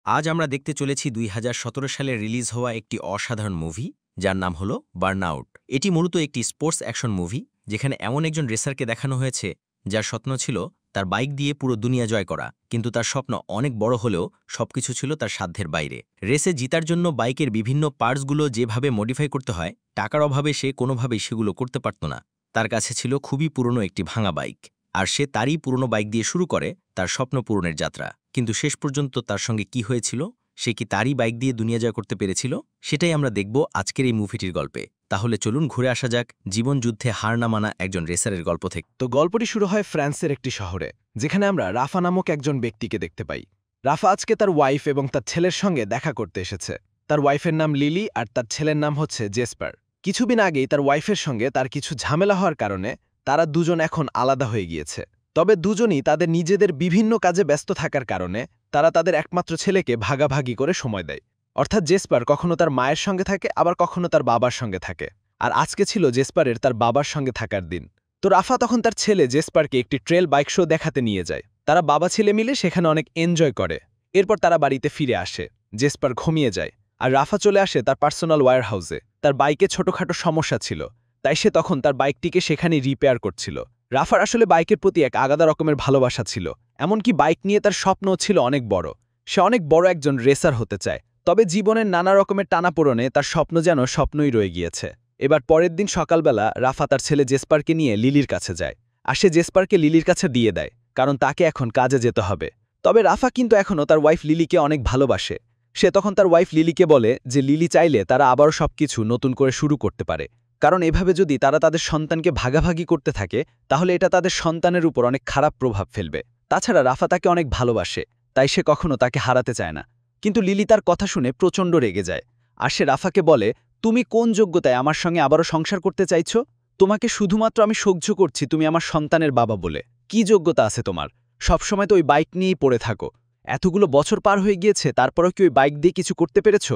আজ আমরা দেখতে চলেছি ২০১৭ সালে রিলিজ হওয়া একটি অসাধারণ মুভি, যার নাম হল বার্নআউট। এটি মূলত একটি স্পোর্টস অ্যাকশন মুভি, যেখানে এমন একজন রেসারকে দেখানো হয়েছে যার স্বপ্ন ছিল তার বাইক দিয়ে পুরো দুনিয়া জয় করা, কিন্তু তার স্বপ্ন অনেক বড় হলেও সবকিছু ছিল তার সাধ্যের বাইরে। রেসে জিতার জন্য বাইকের বিভিন্ন পার্টসগুলো যেভাবে মডিফাই করতে হয়, টাকার অভাবে সে কোনোভাবেই সেগুলো করতে পারত না। তার কাছে ছিল খুবই পুরনো একটি ভাঙা বাইক, আর সে তারই পুরনো বাইক দিয়ে শুরু করে তার স্বপ্ন পূরণের যাত্রা। কিন্তু শেষ পর্যন্ত তার সঙ্গে কি হয়েছিল, সে কি তারই বাইক দিয়ে দুনিয়া জয় করতে পেরেছিল, সেটাই আমরা দেখব আজকের এই মুভিটির গল্পে। তাহলে চলুন ঘুরে আসা যাক জীবন যুদ্ধে হার না মানা একজন রেসারের গল্প থেকে। তো গল্পটি শুরু হয় ফ্রান্সের একটি শহরে, যেখানে আমরা রাফা নামক একজন ব্যক্তিকে দেখতে পাই। রাফা আজকে তার ওয়াইফ এবং তার ছেলের সঙ্গে দেখা করতে এসেছে। তার ওয়াইফের নাম লিলি আর তার ছেলের নাম হচ্ছে জেসপার। কিছুদিন আগেই তার ওয়াইফের সঙ্গে তার কিছু ঝামেলা হওয়ার কারণে তারা দুজন এখন আলাদা হয়ে গিয়েছে। তবে দুজনই তাদের নিজেদের বিভিন্ন কাজে ব্যস্ত থাকার কারণে তারা তাদের একমাত্র ছেলেকে ভাগাভাগি করে সময় দেয়। অর্থাৎ জেসপার কখনো তার মায়ের সঙ্গে থাকে, আবার কখনো তার বাবার সঙ্গে থাকে। আর আজকে ছিল জেসপারের তার বাবার সঙ্গে থাকার দিন। তো রাফা তখন তার ছেলে জেসপারকে একটি ট্রেল বাইক শো দেখাতে নিয়ে যায়। তারা বাবা ছেলে মিলে সেখানে অনেক এনজয় করে। এরপর তারা বাড়িতে ফিরে আসে। জেসপার ঘুমিয়ে যায়, আর রাফা চলে আসে তার পার্সোনাল ওয়্যার হাউসে। তার বাইকে ছোটখাটো সমস্যা ছিল, তাই সে তখন তার বাইকটিকে সেখানে রিপেয়ার করছিল। রাফার আসলে বাইকের প্রতি এক আলাদা রকমের ভালোবাসা ছিল, এমনকি বাইক নিয়ে তার স্বপ্নও ছিল অনেক বড়। সে অনেক বড় একজন রেসার হতে চায়। তবে জীবনের নানা রকমের টানাপোড়নে তার স্বপ্ন যেন স্বপ্নই রয়ে গিয়েছে। এবার পরের দিন সকালবেলা রাফা তার ছেলে জেসপারকে নিয়ে লিলির কাছে যায়, আর সে জেসপারকে লিলির কাছে দিয়ে দেয়, কারণ তাকে এখন কাজে যেতে হবে। তবে রাফা কিন্তু এখনও তার ওয়াইফ লিলিকে অনেক ভালোবাসে। সে তখন তার ওয়াইফ লিলিকে বলে যে লিলি চাইলে তারা আবারও সবকিছু নতুন করে শুরু করতে পারে, কারণ এভাবে যদি তারা তাদের সন্তানকে ভাগাভাগি করতে থাকে তাহলে এটা তাদের সন্তানের উপর অনেক খারাপ প্রভাব ফেলবে। তাছাড়া রাফা তাকে অনেক ভালোবাসে, তাই সে কখনো তাকে হারাতে চায় না। কিন্তু লিলি তার কথা শুনে প্রচণ্ড রেগে যায়, আর সে রাফাকে বলে, তুমি কোন যোগ্যতায় আমার সঙ্গে আবারও সংসার করতে চাইছো? তোমাকে শুধুমাত্র আমি সহ্য করছি তুমি আমার সন্তানের বাবা বলে। কি যোগ্যতা আছে তোমার? সবসময় তো ওই বাইক নিয়েই পড়ে থাকো। এতগুলো বছর পার হয়ে গিয়েছে, তারপরেও কি ওই বাইক দিয়ে কিছু করতে পেরেছ?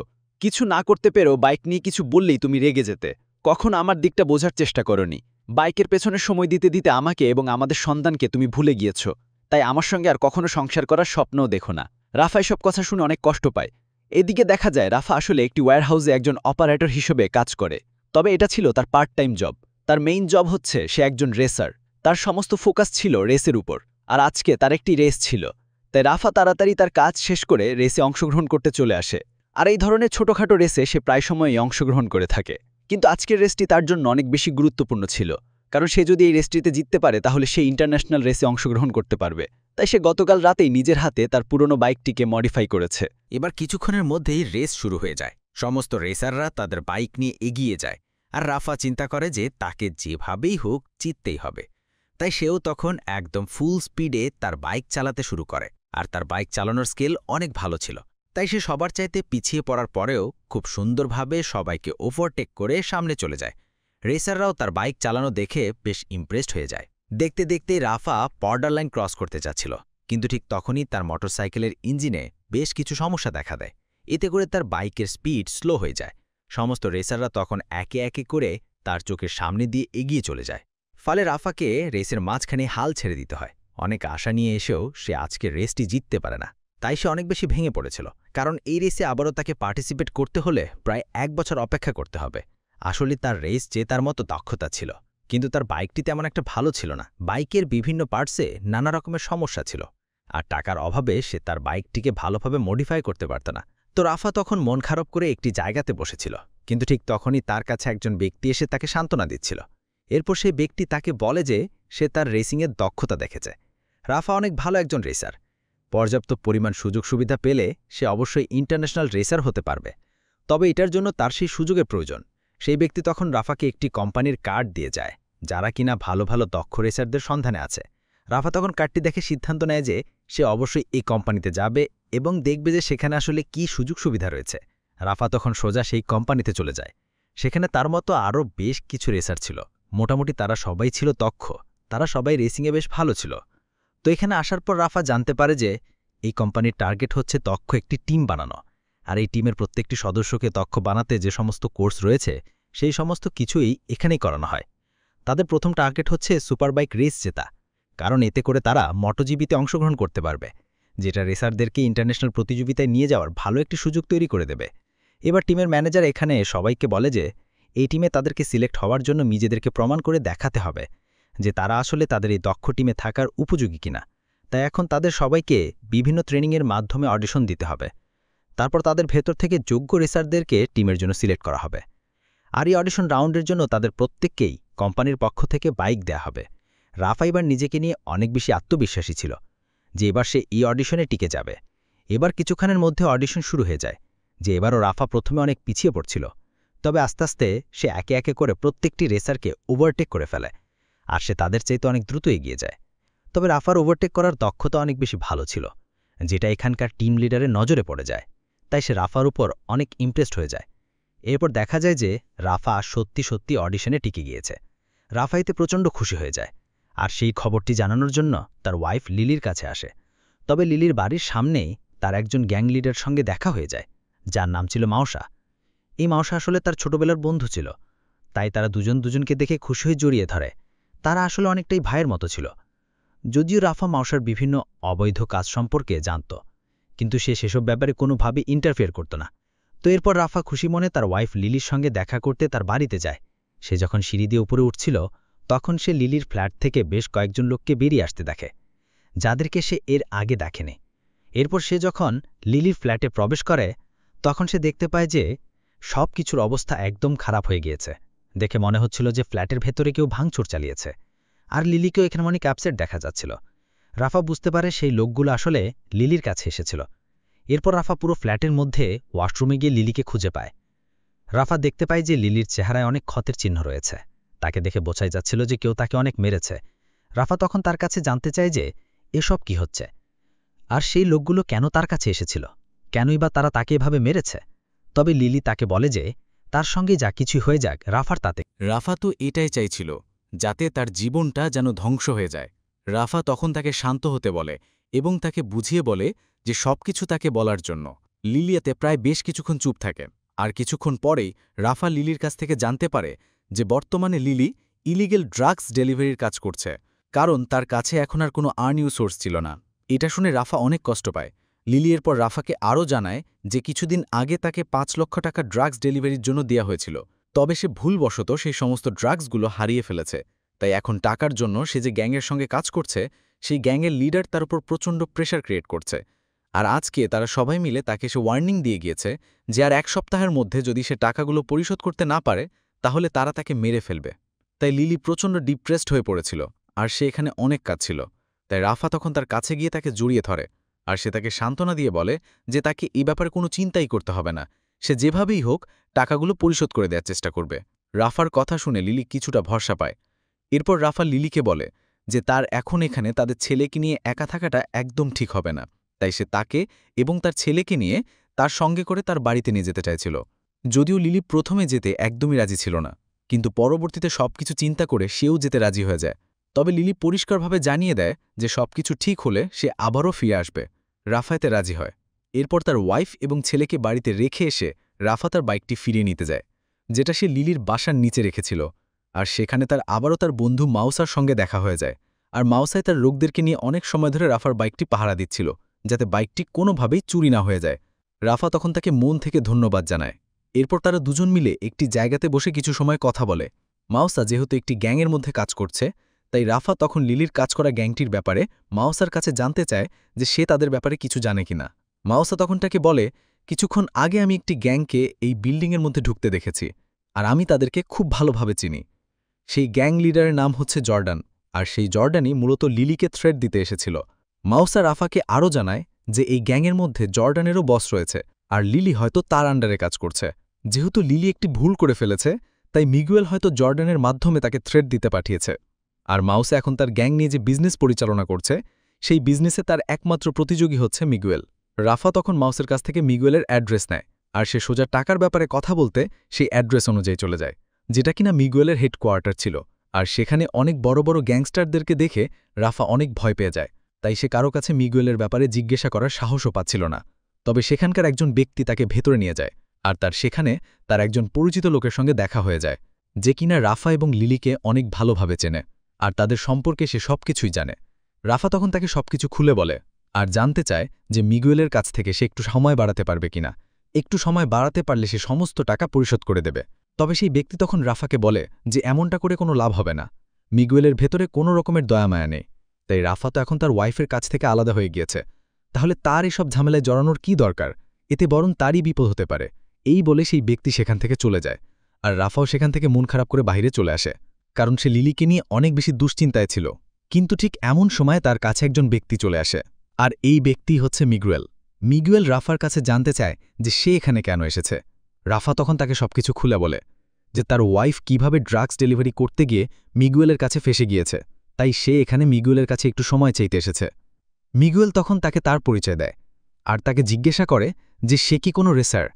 কিছু না করতে পেরেও বাইক নিয়ে কিছু বললেই তুমি রেগে যেতে। কখন আমার দিকটা বোঝার চেষ্টা করনি। বাইকের পেছনে সময় দিতে দিতে আমাকে এবং আমাদের সন্তানকে তুমি ভুলে গিয়েছ। তাই আমার সঙ্গে আর কখনো সংসার করার স্বপ্নও দেখো না। রাফা এসব কথা শুনে অনেক কষ্ট পায়। এদিকে দেখা যায় রাফা আসলে একটি ওয়্যারহাউসে একজন অপারেটর হিসেবে কাজ করে। তবে এটা ছিল তার পার্ট টাইম জব। তার মেইন জব হচ্ছে সে একজন রেসার। তার সমস্ত ফোকাস ছিল রেসের উপর, আর আজকে তার একটি রেস ছিল। তাই রাফা তাড়াতাড়ি তার কাজ শেষ করে রেসে অংশগ্রহণ করতে চলে আসে। আর এই ধরনের ছোটখাটো রেসে সে প্রায় সময়ই অংশগ্রহণ করে থাকে। কিন্তু আজকের রেসটি তার জন্য অনেক বেশি গুরুত্বপূর্ণ ছিল, কারণ সে যদি এই রেসটিতে জিততে পারে তাহলে সে ইন্টারন্যাশনাল রেসে অংশগ্রহণ করতে পারবে। তাই সে গতকাল রাতেই নিজের হাতে তার পুরনো বাইকটিকে মডিফাই করেছে। এবার কিছুক্ষণের মধ্যেই রেস শুরু হয়ে যায়। সমস্ত রেসাররা তাদের বাইক নিয়ে এগিয়ে যায়, আর রাফা চিন্তা করে যে তাকে যেভাবেই হোক জিততেই হবে। তাই সেও তখন একদম ফুল স্পিডে তার বাইক চালাতে শুরু করে। আর তার বাইক চালানোর স্কিল অনেক ভালো ছিল, তাই সে সবার চাইতে পিছিয়ে পড়ার পরেও খুব সুন্দরভাবে সবাইকে ওভারটেক করে সামনে চলে যায়। রেসাররাও তার বাইক চালানো দেখে বেশ ইমপ্রেসড হয়ে যায়। দেখতে দেখতে রাফা বর্ডার লাইন ক্রস করতে যাচ্ছিল, কিন্তু ঠিক তখনই তার মোটরসাইকেলের ইঞ্জিনে বেশ কিছু সমস্যা দেখা দেয়। এতে করে তার বাইকের স্পিড স্লো হয়ে যায়। সমস্ত রেসাররা তখন একে একে করে তার চোখের সামনে দিয়ে এগিয়ে চলে যায়। ফলে রাফাকে রেসের মাঝখানে হাল ছেড়ে দিতে হয়। অনেক আশা নিয়ে এসেও সে আজকের রেসটি জিততে পারে না, তাই সে অনেক বেশি ভেঙে পড়েছিল, কারণ এই রেসে আবারও তাকে পার্টিসিপেট করতে হলে প্রায় 1 বছর অপেক্ষা করতে হবে। আসলে তার রেস জেতার মতো দক্ষতা ছিল, কিন্তু তার বাইকটি তেমন একটা ভালো ছিল না। বাইকের বিভিন্ন পার্টসে নানা রকমের সমস্যা ছিল, আর টাকার অভাবে সে তার বাইকটিকে ভালোভাবে মডিফাই করতে পারত না। তো রাফা তখন মন খারাপ করে একটি জায়গাতে বসেছিল, কিন্তু ঠিক তখনই তার কাছে একজন ব্যক্তি এসে তাকে সান্ত্বনা দিচ্ছিল। এরপর সেই ব্যক্তি তাকে বলে যে সে তার রেসিংয়ের দক্ষতা দেখেছে। রাফা অনেক ভালো একজন রেসার। পর্যাপ্ত পরিমাণ সুযোগ সুবিধা পেলে সে অবশ্যই ইন্টারন্যাশনাল রেসার হতে পারবে, তবে এটার জন্য তার সেই সুযোগের প্রয়োজন। সেই ব্যক্তি তখন রাফাকে একটি কোম্পানির কার্ড দিয়ে যায়, যারা কিনা ভালো ভালো দক্ষ রেসারদের সন্ধানে আছে। রাফা তখন কার্ডটি দেখে সিদ্ধান্ত নেয় যে সে অবশ্যই এই কোম্পানিতে যাবে এবং দেখবে যে সেখানে আসলে কি সুযোগ সুবিধা রয়েছে। রাফা তখন সোজা সেই কোম্পানিতে চলে যায়। সেখানে তার মতো আরও বেশ কিছু রেসার ছিল। মোটামুটি তারা সবাই ছিল দক্ষ, তারা সবাই রেসিংয়ে বেশ ভালো ছিল। তো এখানে আসার পর রাফা জানতে পারে যে এই কোম্পানির টার্গেট হচ্ছে দক্ষ একটি টিম বানানো, আর এই টিমের প্রত্যেকটি সদস্যকে দক্ষ বানাতে যে সমস্ত কোর্স রয়েছে সেই সমস্ত কিছুই এখানেই করানো হয়। তাদের প্রথম টার্গেট হচ্ছে সুপারবাইক রেস জেতা, কারণ এতে করে তারা মোটোজিবিতে অংশগ্রহণ করতে পারবে। যেটা রেসারদেরকে ইন্টারন্যাশনাল প্রতিযোগিতায় নিয়ে যাওয়ার ভালো একটি সুযোগ তৈরি করে দেবে। এবার টিমের ম্যানেজার এখানে সবাইকে বলে যে এই টিমে তাদেরকে সিলেক্ট হওয়ার জন্য নিজেদেরকে প্রমাণ করে দেখাতে হবে যে তারা আসলে তাদের এই দক্ষ টিমে থাকার উপযোগী কিনা। তাই এখন তাদের সবাইকে বিভিন্ন ট্রেনিংয়ের মাধ্যমে অডিশন দিতে হবে। তারপর তাদের ভেতর থেকে যোগ্য রেসারদেরকে টিমের জন্য সিলেক্ট করা হবে। আর এই অডিশন রাউন্ডের জন্য তাদের প্রত্যেককেই কোম্পানির পক্ষ থেকে বাইক দেয়া হবে। রাফা এবার নিজেকে নিয়ে অনেক বেশি আত্মবিশ্বাসী ছিল যে এবার সে এই অডিশনে টিকে যাবে। এবার কিছুক্ষণের মধ্যে অডিশন শুরু হয়ে যায় যে এবারও রাফা প্রথমে অনেক পিছিয়ে পড়ছিল, তবে আস্তে আস্তে সে একে একে করে প্রত্যেকটি রেসারকে ওভারটেক করে ফেলে আর সে তাদের চাইতে অনেক দ্রুত এগিয়ে যায়। তবে রাফার ওভারটেক করার দক্ষতা অনেক বেশি ভালো ছিল, যেটা এখানকার টিম লিডারের নজরে পড়ে যায়। তাই সে রাফার উপর অনেক ইমপ্রেসড হয়ে যায়। এরপর দেখা যায় যে রাফা সত্যি সত্যি অডিশনে টিকে গিয়েছে। রাফা এতে প্রচণ্ড খুশি হয়ে যায় আর সেই খবরটি জানানোর জন্য তার ওয়াইফ লিলির কাছে আসে। তবে লিলির বাড়ির সামনেই তার একজন গ্যাং লিডার সঙ্গে দেখা হয়ে যায়, যার নাম ছিল মাওসা। এই মাওসা আসলে তার ছোটবেলার বন্ধু ছিল, তাই তারা দুজনকে দেখে খুশি হয়ে জড়িয়ে ধরে। তারা আসলে অনেকটাই ভাইয়ের মতো ছিল। যদিও রাফা মাওসার বিভিন্ন অবৈধ কাজ সম্পর্কে জানত, কিন্তু সে সেসব ব্যাপারে কোনোভাবে ইন্টারফেয়ার করত না। তো এরপর রাফা খুশি মনে তার ওয়াইফ লিলির সঙ্গে দেখা করতে তার বাড়িতে যায়। সে যখন সিঁড়ি দিয়ে উপরে উঠছিল তখন সে লিলির ফ্ল্যাট থেকে বেশ কয়েকজন লোককে বেরিয়ে আসতে দেখে, যাদেরকে সে এর আগে দেখেনি। এরপর সে যখন লিলির ফ্ল্যাটে প্রবেশ করে তখন সে দেখতে পায় যে সব কিছুর অবস্থা একদম খারাপ হয়ে গিয়েছে। দেখে মনে হচ্ছিল যে ফ্ল্যাটের ভেতরে কেউ ভাঙচুর চালিয়েছে, আর লিলিকেও এখানে অনেক আপসেট দেখা যাচ্ছিল। রাফা বুঝতে পারে সেই লোকগুলো আসলে লিলির কাছে এসেছিল। এরপর রাফা পুরো ফ্ল্যাটের মধ্যে ওয়াশরুমে গিয়ে লিলিকে খুঁজে পায়। রাফা দেখতে পায় যে লিলির চেহারায় অনেক ক্ষতের চিহ্ন রয়েছে। তাকে দেখে বোঝাই যাচ্ছিল যে কেউ তাকে অনেক মেরেছে। রাফা তখন তার কাছে জানতে চায় যে এসব কি হচ্ছে, আর সেই লোকগুলো কেন তার কাছে এসেছিল, কেনই বা তারা তাকে এভাবে মেরেছে। তবে লিলি তাকে বলে যে তার সঙ্গে যা কিছুই হয়ে যাক রাফার তাতে। রাফা তো এটাই চাইছিল, যাতে তার জীবনটা যেন ধ্বংস হয়ে যায়। রাফা তখন তাকে শান্ত হতে বলে এবং তাকে বুঝিয়ে বলে যে সবকিছু তাকে বলার জন্য। লিলিয়াতে প্রায় বেশ কিছুক্ষণ চুপ থাকে, আর কিছুক্ষণ পরেই রাফা লিলির কাছ থেকে জানতে পারে যে বর্তমানে লিলি ইলিগেল ড্রাগস ডেলিভারির কাজ করছে, কারণ তার কাছে এখন আর কোনো আর্নিউ সোর্স ছিল না। এটা শুনে রাফা অনেক কষ্ট পায়। লিলি এরপর রাফাকে আরও জানায় যে কিছুদিন আগে তাকে ৫ লক্ষ টাকা ড্রাগস ডেলিভারির জন্য দেয়া হয়েছিল, তবে সে ভুলবশত সেই সমস্ত ড্রাগসগুলো হারিয়ে ফেলেছে। তাই এখন টাকার জন্য সে যে গ্যাংয়ের সঙ্গে কাজ করছে সেই গ্যাংয়ের লিডার তার উপর প্রচণ্ড প্রেশার ক্রিয়েট করছে। আর আজকে তারা সবাই মিলে তাকে সে ওয়ার্নিং দিয়ে গিয়েছে যে আর ১ সপ্তাহের মধ্যে যদি সে টাকাগুলো পরিশোধ করতে না পারে তাহলে তারা তাকে মেরে ফেলবে। তাই লিলি প্রচণ্ড ডিপ্রেসড হয়ে পড়েছিল, আর সে এখানে অনেক কাজ ছিল। তাই রাফা তখন তার কাছে গিয়ে তাকে জড়িয়ে ধরে, আর সে তাকে সান্ত্বনা দিয়ে বলে যে তাকে এই ব্যাপারে কোনো চিন্তাই করতে হবে না, সে যেভাবেই হোক টাকাগুলো পরিশোধ করে দেওয়ার চেষ্টা করবে। রাফার কথা শুনে লিলি কিছুটা ভরসা পায়। এরপর রাফা লিলিকে বলে যে তার এখন এখানে তাদের ছেলেকে নিয়ে একা থাকাটা একদম ঠিক হবে না, তাই সে তাকে এবং তার ছেলেকে নিয়ে তার সঙ্গে করে তার বাড়িতে নিয়ে যেতে চাইছিল। যদিও লিলি প্রথমে যেতে একদমই রাজি ছিল না, কিন্তু পরবর্তীতে সবকিছু চিন্তা করে সেও যেতে রাজি হয়ে যায়। তবে লিলি পরিষ্কারভাবে জানিয়ে দেয় যে সবকিছু ঠিক হলে সে আবারও ফিরে আসবে। রাফা এতে রাজি হয়। এরপর তার ওয়াইফ এবং ছেলেকে বাড়িতে রেখে এসে রাফা তার বাইকটি ফিরিয়ে নিতে যায়, যেটা সে লিলির বাসার নিচে রেখেছিল। আর সেখানে তার আবারও তার বন্ধু মাউসার সঙ্গে দেখা হয়ে যায়। আর মাউসাই তার লোকদেরকে নিয়ে অনেক সময় ধরে রাফার বাইকটি পাহারা দিচ্ছিল, যাতে বাইকটি কোনোভাবেই চুরি না হয়ে যায়। রাফা তখন তাকে মন থেকে ধন্যবাদ জানায়। এরপর তারা দুজন মিলে একটি জায়গাতে বসে কিছু সময় কথা বলে। মাউসা যেহেতু একটি গ্যাংয়ের মধ্যে কাজ করছে, তাই রাফা তখন লিলির কাজ করা গ্যাংটির ব্যাপারে মাউসার কাছে জানতে চায় যে সে তাদের ব্যাপারে কিছু জানে কিনা। মাউসা তখন তাকে বলে, কিছুক্ষণ আগে আমি একটি গ্যাংকে এই বিল্ডিংয়ের মধ্যে ঢুকতে দেখেছি, আর আমি তাদেরকে খুব ভালোভাবে চিনি। সেই গ্যাং লিডারের নাম হচ্ছে জর্ডান, আর সেই জর্ডানই মূলত লিলিকে থ্রেট দিতে এসেছিল। মাউসা রাফাকে আরও জানায় যে এই গ্যাংয়ের মধ্যে জর্ডানেরও বস রয়েছে, আর লিলি হয়তো তার আন্ডারে কাজ করছে। যেহেতু লিলি একটি ভুল করে ফেলেছে, তাই মিগুয়েল হয়তো জর্ডানের মাধ্যমে তাকে থ্রেট দিতে পাঠিয়েছে। আর মাউসা এখন তার গ্যাং নিয়ে যে বিজনেস পরিচালনা করছে, সেই বিজনেসে তার একমাত্র প্রতিযোগী হচ্ছে মিগুয়েল। রাফা তখন মাউসের কাছ থেকে মিগুয়েলের অ্যাড্রেস নেয়, আর সে সোজা টাকার ব্যাপারে কথা বলতে সেই অ্যাড্রেস অনুযায়ী চলে যায়, যেটা কিনা মিগুয়েলের হেডকোয়ার্টার ছিল। আর সেখানে অনেক বড় বড় গ্যাংস্টারদেরকে দেখে রাফা অনেক ভয় পেয়ে যায়, তাই সে কারো কাছে মিগুয়েলের ব্যাপারে জিজ্ঞাসা করার সাহসও পাচ্ছিল না। তবে সেখানকার একজন ব্যক্তি তাকে ভেতরে নিয়ে যায়, আর সেখানে তার একজন পরিচিত লোকের সঙ্গে দেখা হয়ে যায়, যে কিনা রাফা এবং লিলিকে অনেক ভালোভাবে চেনে, আর তাদের সম্পর্কে সে সবকিছুই জানে। রাফা তখন তাকে সবকিছু খুলে বলে, আর জানতে চায় যে মিগুয়েলের কাছ থেকে সে একটু সময় বাড়াতে পারবে কিনা। একটু সময় বাড়াতে পারলে সে সমস্ত টাকা পরিশোধ করে দেবে। তবে সেই ব্যক্তি তখন রাফাকে বলে যে এমনটা করে কোনো লাভ হবে না, মিগুয়েলের ভেতরে কোনো রকমের দয়ামায়া নেই। তাই রাফা তো এখন তার ওয়াইফের কাছ থেকে আলাদা হয়ে গিয়েছে, তাহলে তার এসব ঝামেলায় জড়ানোর কি দরকার, এতে বরং তারই বিপদ হতে পারে। এই বলে সেই ব্যক্তি সেখান থেকে চলে যায়, আর রাফাও সেখান থেকে মন খারাপ করে বাইরে চলে আসে, কারণ সে লিলিকে নিয়ে অনেক বেশি দুশ্চিন্তায় ছিল। কিন্তু ঠিক এমন সময় তার কাছে একজন ব্যক্তি চলে আসে, আর এই ব্যক্তি হচ্ছে মিগুয়েল। মিগুয়েল রাফার কাছে জানতে চায় যে সে এখানে কেন এসেছে। রাফা তখন তাকে সবকিছু খুলে বলে যে তার ওয়াইফ কিভাবে ড্রাগস ডেলিভারি করতে গিয়ে মিগুয়েলের কাছে ফেসে গিয়েছে, তাই সে এখানে মিগুয়েলের কাছে একটু সময় চাইতে এসেছে। মিগুয়েল তখন তাকে তার পরিচয় দেয়, আর তাকে জিজ্ঞাসা করে যে সে কি কোনো রেসার।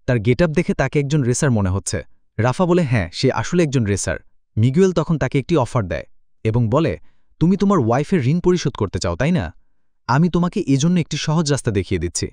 তার গেটআপ দেখে তাকে একজন রেসার মনে হচ্ছে। রাফা বলে হ্যাঁ, সে আসলে একজন রেসার। মিগুয়েল তখন তাকে একটি অফার দেয় এবং বলে, তুমি তোমার ওয়াইফের ঋণ পরিশোধ করতে চাও, তাই না? আমি তোমাকে এজন্য একটি সহজ রাস্তা দেখিয়ে দিচ্ছি।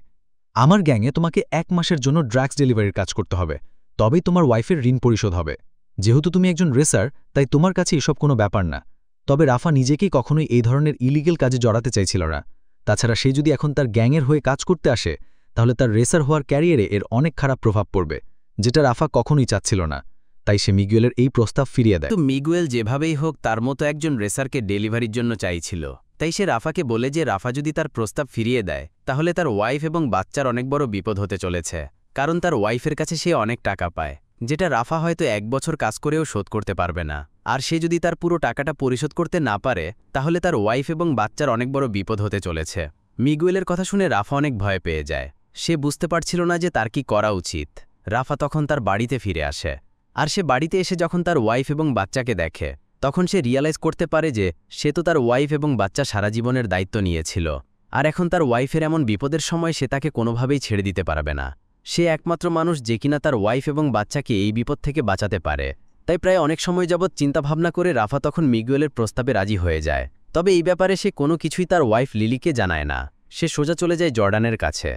আমার গ্যাংয়ে তোমাকে 1 মাসের জন্য ড্রাগস ডেলিভারির কাজ করতে হবে, তবেই তোমার ওয়াইফের ঋণ পরিশোধ হবে। যেহেতু তুমি একজন রেসার, তাই তোমার কাছে এসব কোনো ব্যাপার না। তবে রাফা নিজেকেই কখনোই এই ধরনের ইলিগেল কাজে জড়াতে চাইছিল না। তাছাড়া সে যদি এখন তার গ্যাংয়ের হয়ে কাজ করতে আসে, তাহলে তার রেসার হওয়ার ক্যারিয়ারে এর অনেক খারাপ প্রভাব পড়বে, যেটা রাফা কখনোই চাচ্ছিল না। তাই সে মিগুয়েলের এই প্রস্তাব ফিরিয়ে দেয়। তো মিগুয়েল যেভাবেই হোক তার মতো একজন রেসারকে ডেলিভারির জন্য চাইছিল, তাই সে রাফাকে বলে যে রাফা যদি তার প্রস্তাব ফিরিয়ে দেয় তাহলে তার ওয়াইফ এবং বাচ্চার অনেক বড় বিপদ হতে চলেছে, কারণ তার ওয়াইফের কাছে সে অনেক টাকা পায়, যেটা রাফা হয়তো 1 বছর কাজ করেও শোধ করতে পারবে না। আর সে যদি তার পুরো টাকাটা পরিশোধ করতে না পারে তাহলে তার ওয়াইফ এবং বাচ্চার অনেক বড় বিপদ হতে চলেছে। মিগুয়েলের কথা শুনে রাফা অনেক ভয় পেয়ে যায়। সে বুঝতে পারছিল না যে তার কি করা উচিত। রাফা তখন তার বাড়িতে ফিরে আসে, আর সে বাড়িতে এসে যখন তার ওয়াইফ এবং বাচ্চাকে দেখে তখন সে রিয়ালাইজ করতে পারে যে সে তো তার ওয়াইফ এবং বাচ্চা সারা জীবনের দায়িত্ব নিয়েছিল, আর এখন তার ওয়াইফের এমন বিপদের সময় সে তাকে কোনোভাবেই ছেড়ে দিতে পারবে না। সে একমাত্র মানুষ যে কিনা তার ওয়াইফ এবং বাচ্চাকে এই বিপদ থেকে বাঁচাতে পারে। তাই প্রায় অনেক সময় যাবৎ চিন্তাভাবনা করে রাফা তখন মিগুয়েলের প্রস্তাবে রাজি হয়ে যায়। তবে এই ব্যাপারে সে কোনো কিছুই তার ওয়াইফ লিলিকে জানায় না। সে সোজা চলে যায় জর্ডানের কাছে।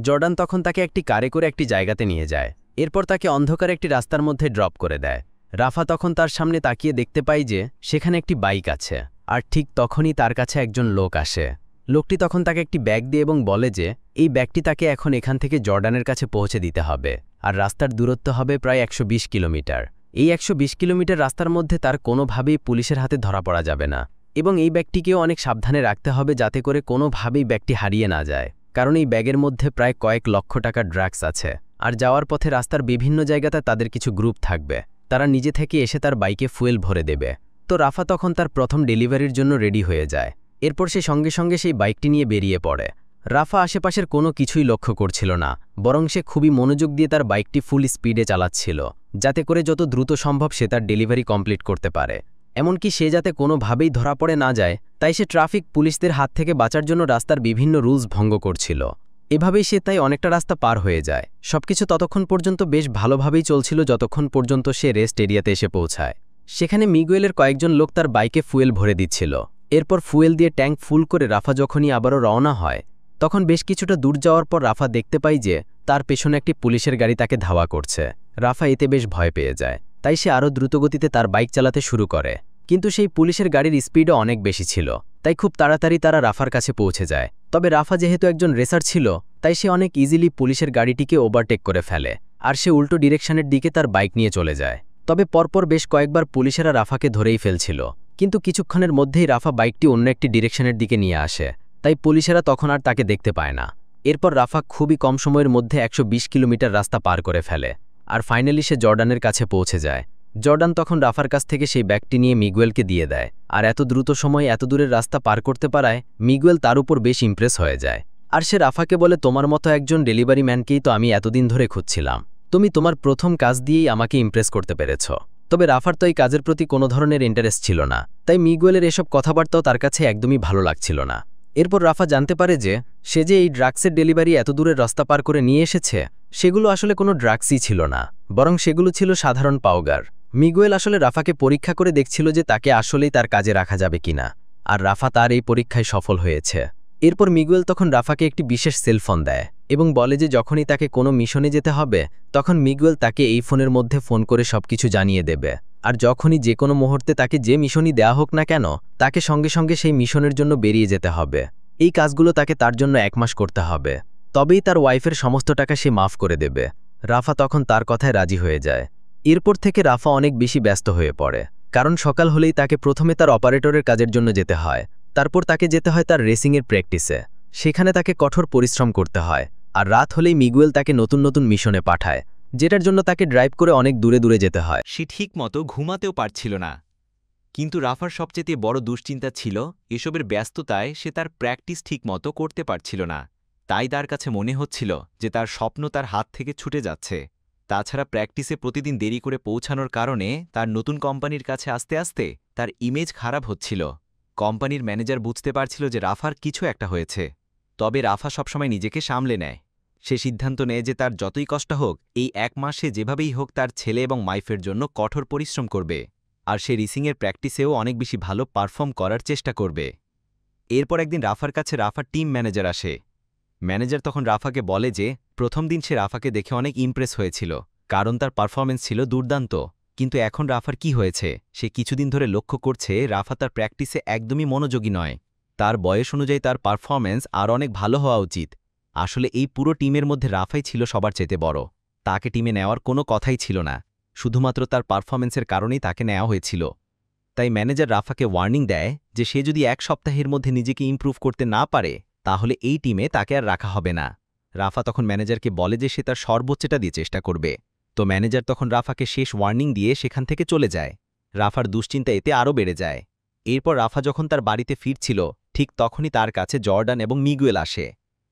জর্ডান তখন তাকে একটি কারে করে একটি জায়গাতে নিয়ে যায়, এরপর তাকে অন্ধকার একটি রাস্তার মধ্যে ড্রপ করে দেয়। রাফা তখন তার সামনে তাকিয়ে দেখতে পায় যে সেখানে একটি বাইক আছে, আর ঠিক তখনই তার কাছে একজন লোক আসে। লোকটি তখন তাকে একটি ব্যাগ দিয়ে এবং বলে যে এই ব্যাগটি তাকে এখন এখান থেকে জর্ডানের কাছে পৌঁছে দিতে হবে, আর রাস্তার দূরত্ব হবে প্রায় 120 কিলোমিটার। এই 120 কিলোমিটার রাস্তার মধ্যে তার কোনোভাবেই পুলিশের হাতে ধরা পড়া যাবে না, এবং এই ব্যাগটিকেও অনেক সাবধানে রাখতে হবে যাতে করে কোনোভাবেই ব্যাগটি হারিয়ে না যায়, কারণ এই ব্যাগের মধ্যে প্রায় কয়েক লক্ষ টাকার ড্রাগস আছে। আর যাওয়ার পথে রাস্তার বিভিন্ন জায়গাতে তাদের কিছু গ্রুপ থাকবে, তারা নিজে থেকে এসে তার বাইকে ফুয়েল ভরে দেবে। তো রাফা তখন তার প্রথম ডেলিভারির জন্য রেডি হয়ে যায়। এরপর সে সঙ্গে সঙ্গে সেই বাইকটি নিয়ে বেরিয়ে পড়ে। রাফা আশেপাশের কোনো কিছুই লক্ষ্য করছিল না, বরং সে খুবই মনোযোগ দিয়ে তার বাইকটি ফুল স্পিডে চালাচ্ছিল, যাতে করে যত দ্রুত সম্ভব সে তার ডেলিভারি কমপ্লিট করতে পারে। এমনকি সে যাতে কোনোভাবেই ধরা পড়ে না যায়, তাই সে ট্রাফিক পুলিশদের হাত থেকে বাঁচার জন্য রাস্তার বিভিন্ন রুলস ভঙ্গ করছিল। এভাবেই সে তাই অনেকটা রাস্তা পার হয়ে যায়। সবকিছু ততক্ষণ পর্যন্ত বেশ ভালোভাবেই চলছিল যতক্ষণ পর্যন্ত সে রেস্ট এরিয়াতে এসে পৌঁছায়। সেখানে মিগুয়েলের কয়েকজন লোক তার বাইকে ফুয়েল ভরে দিচ্ছিল। এরপর ফুয়েল দিয়ে ট্যাঙ্ক ফুল করে রাফা যখনই আবারও রওনা হয়, তখন বেশ কিছুটা দূর যাওয়ার পর রাফা দেখতে পায় যে তার পেছনে একটি পুলিশের গাড়ি তাকে ধাওয়া করছে। রাফা এতে বেশ ভয় পেয়ে যায়, তাই সে আরও দ্রুতগতিতে তার বাইক চালাতে শুরু করে। কিন্তু সেই পুলিশের গাড়ির স্পিডও অনেক বেশি ছিল, তাই খুব তাড়াতাড়ি তারা রাফার কাছে পৌঁছে যায়। তবে রাফা যেহেতু একজন রেসার ছিল, তাই সে অনেক ইজিলি পুলিশের গাড়িটিকে ওভারটেক করে ফেলে, আর সে উল্টো ডিরেকশনের দিকে তার বাইক নিয়ে চলে যায়। তবে পরপর বেশ কয়েকবার পুলিশেরা রাফাকে ধরেই ফেলছিল, কিন্তু কিছুক্ষণের মধ্যেই রাফা বাইকটি অন্য একটি ডিরেকশনের দিকে নিয়ে আসে, তাই পুলিশেরা তখন আর তাকে দেখতে পায় না। এরপর রাফা খুবই কম সময়ের মধ্যে 120 কিলোমিটার রাস্তা পার করে ফেলে, আর ফাইনালি সে জর্ডানের কাছে পৌঁছে যায়। জর্ডান তখন রাফার কাছ থেকে সেই ব্যাগটি নিয়ে মিগুয়েলকে দিয়ে দেয়, আর এত দ্রুত সময়ে এত দূরের রাস্তা পার করতে পারায় মিগুয়েল তার উপর বেশ ইমপ্রেস হয়ে যায়। আর সে রাফাকে বলে, তোমার মতো একজন ডেলিভারি ম্যানকেই তো আমি এতদিন ধরে খুঁজছিলাম, তুমি তোমার প্রথম কাজ দিয়েই আমাকে ইমপ্রেস করতে পেরেছ। তবে রাফার তো এই কাজের প্রতি কোনো ধরনের ইন্টারেস্ট ছিল না, তাই মিগুয়েলের এসব কথাবার্তাও তার কাছে একদমই ভালো লাগছিল না। এরপর রাফা জানতে পারে যে সে যে এই ড্রাগসের ডেলিভারি এত দূরের রাস্তা পার করে নিয়ে এসেছে, সেগুলো আসলে কোনো ড্রাগসই ছিল না, বরং সেগুলো ছিল সাধারণ পাউডার। মিগুয়েল আসলে রাফাকে পরীক্ষা করে দেখছিল যে তাকে আসলেই তার কাজে রাখা যাবে কিনা, আর রাফা তার এই পরীক্ষায় সফল হয়েছে। এরপর মিগুয়েল তখন রাফাকে একটি বিশেষ সেলফোন দেয় এবং বলে যে যখনই তাকে কোনো মিশনে যেতে হবে, তখন মিগুয়েল তাকে এই ফোনের মধ্যে ফোন করে সবকিছু জানিয়ে দেবে, আর যখনই যে কোনো মুহূর্তে তাকে যে মিশনই দেয়া হোক না কেন, তাকে সঙ্গে সঙ্গে সেই মিশনের জন্য বেরিয়ে যেতে হবে। এই কাজগুলো তাকে তার জন্য 1 মাস করতে হবে, তবেই তার ওয়াইফের সমস্ত টাকা সে মাফ করে দেবে। রাফা তখন তার কথায় রাজি হয়ে যায়। এরপর থেকে রাফা অনেক বেশি ব্যস্ত হয়ে পড়ে, কারণ সকাল হলেই তাকে প্রথমে তার অপারেটরের কাজের জন্য যেতে হয়, তারপর তাকে যেতে হয় তার রেসিংয়ের প্র্যাকটিসে, সেখানে তাকে কঠোর পরিশ্রম করতে হয়। আর রাত হলেই মিগুয়েল তাকে নতুন নতুন মিশনে পাঠায়, যেটার জন্য তাকে ড্রাইভ করে অনেক দূরে দূরে যেতে হয়। সে ঠিকমতো ঘুমাতেও পারছিল না। কিন্তু রাফার সবচেয়ে বড় দুশ্চিন্তা ছিল এসবের ব্যস্ততায় সে তার প্র্যাকটিস ঠিকমতো করতে পারছিল না। তাই তার কাছে মনে হচ্ছিল যে তার স্বপ্ন তার হাত থেকে ছুটে যাচ্ছে। তাছাড়া প্র্যাকটিসে প্রতিদিন দেরি করে পৌঁছানোর কারণে তার নতুন কোম্পানির কাছে আসতে আসতে তার ইমেজ খারাপ হচ্ছিল। কোম্পানির ম্যানেজার বুঝতে পারছিল যে রাফার কিছু একটা হয়েছে। তবে রাফা সবসময় নিজেকে সামলে নেয়। সে সিদ্ধান্ত নেয় যে তার যতই কষ্ট হোক এই 1 মাসে যেভাবেই হোক তার ছেলে এবং ওয়াইফের জন্য কঠোর পরিশ্রম করবে, আর সে রেসিংয়ের প্র্যাকটিসেও অনেক বেশি ভালো পারফর্ম করার চেষ্টা করবে। এরপর একদিন রাফার কাছে রাফার টিম ম্যানেজার আসে। ম্যানেজার তখন রাফাকে বলে যে প্রথম দিন সে রাফাকে দেখে অনেক ইমপ্রেস হয়েছিল, কারণ তার পারফরমেন্স ছিল দুর্দান্ত। কিন্তু এখন রাফার কি হয়েছে, সে কিছুদিন ধরে লক্ষ্য করছে রাফা তার প্র্যাকটিসে একদমই মনোযোগী নয়। তার বয়স অনুযায়ী তার পারফরমেন্স আর অনেক ভালো হওয়া উচিত। আসলে এই পুরো টিমের মধ্যে রাফাই ছিল সবার চাইতে বড়। তাকে টিমে নেওয়ার কোনো কথাই ছিল না, শুধুমাত্র তার পারফরমেন্সের কারণেই তাকে নেওয়া হয়েছিল। তাই ম্যানেজার রাফাকে ওয়ার্নিং দেয় যে সে যদি 1 সপ্তাহের মধ্যে নিজেকে ইমপ্রুভ করতে না পারে তাহলে এই টিমে তাকে আর রাখা হবে না। রাফা তখন ম্যানেজারকে বলে যে সে তার সর্বোচ্চটা দিয়ে চেষ্টা করবে। তো ম্যানেজার তখন রাফাকে শেষ ওয়ার্নিং দিয়ে সেখান থেকে চলে যায়। রাফার দুশ্চিন্তা এতে আরও বেড়ে যায়। এরপর রাফা যখন তার বাড়িতে ফিরছিল ঠিক তখনই তার কাছে জর্ডান এবং মিগুয়েল আসে।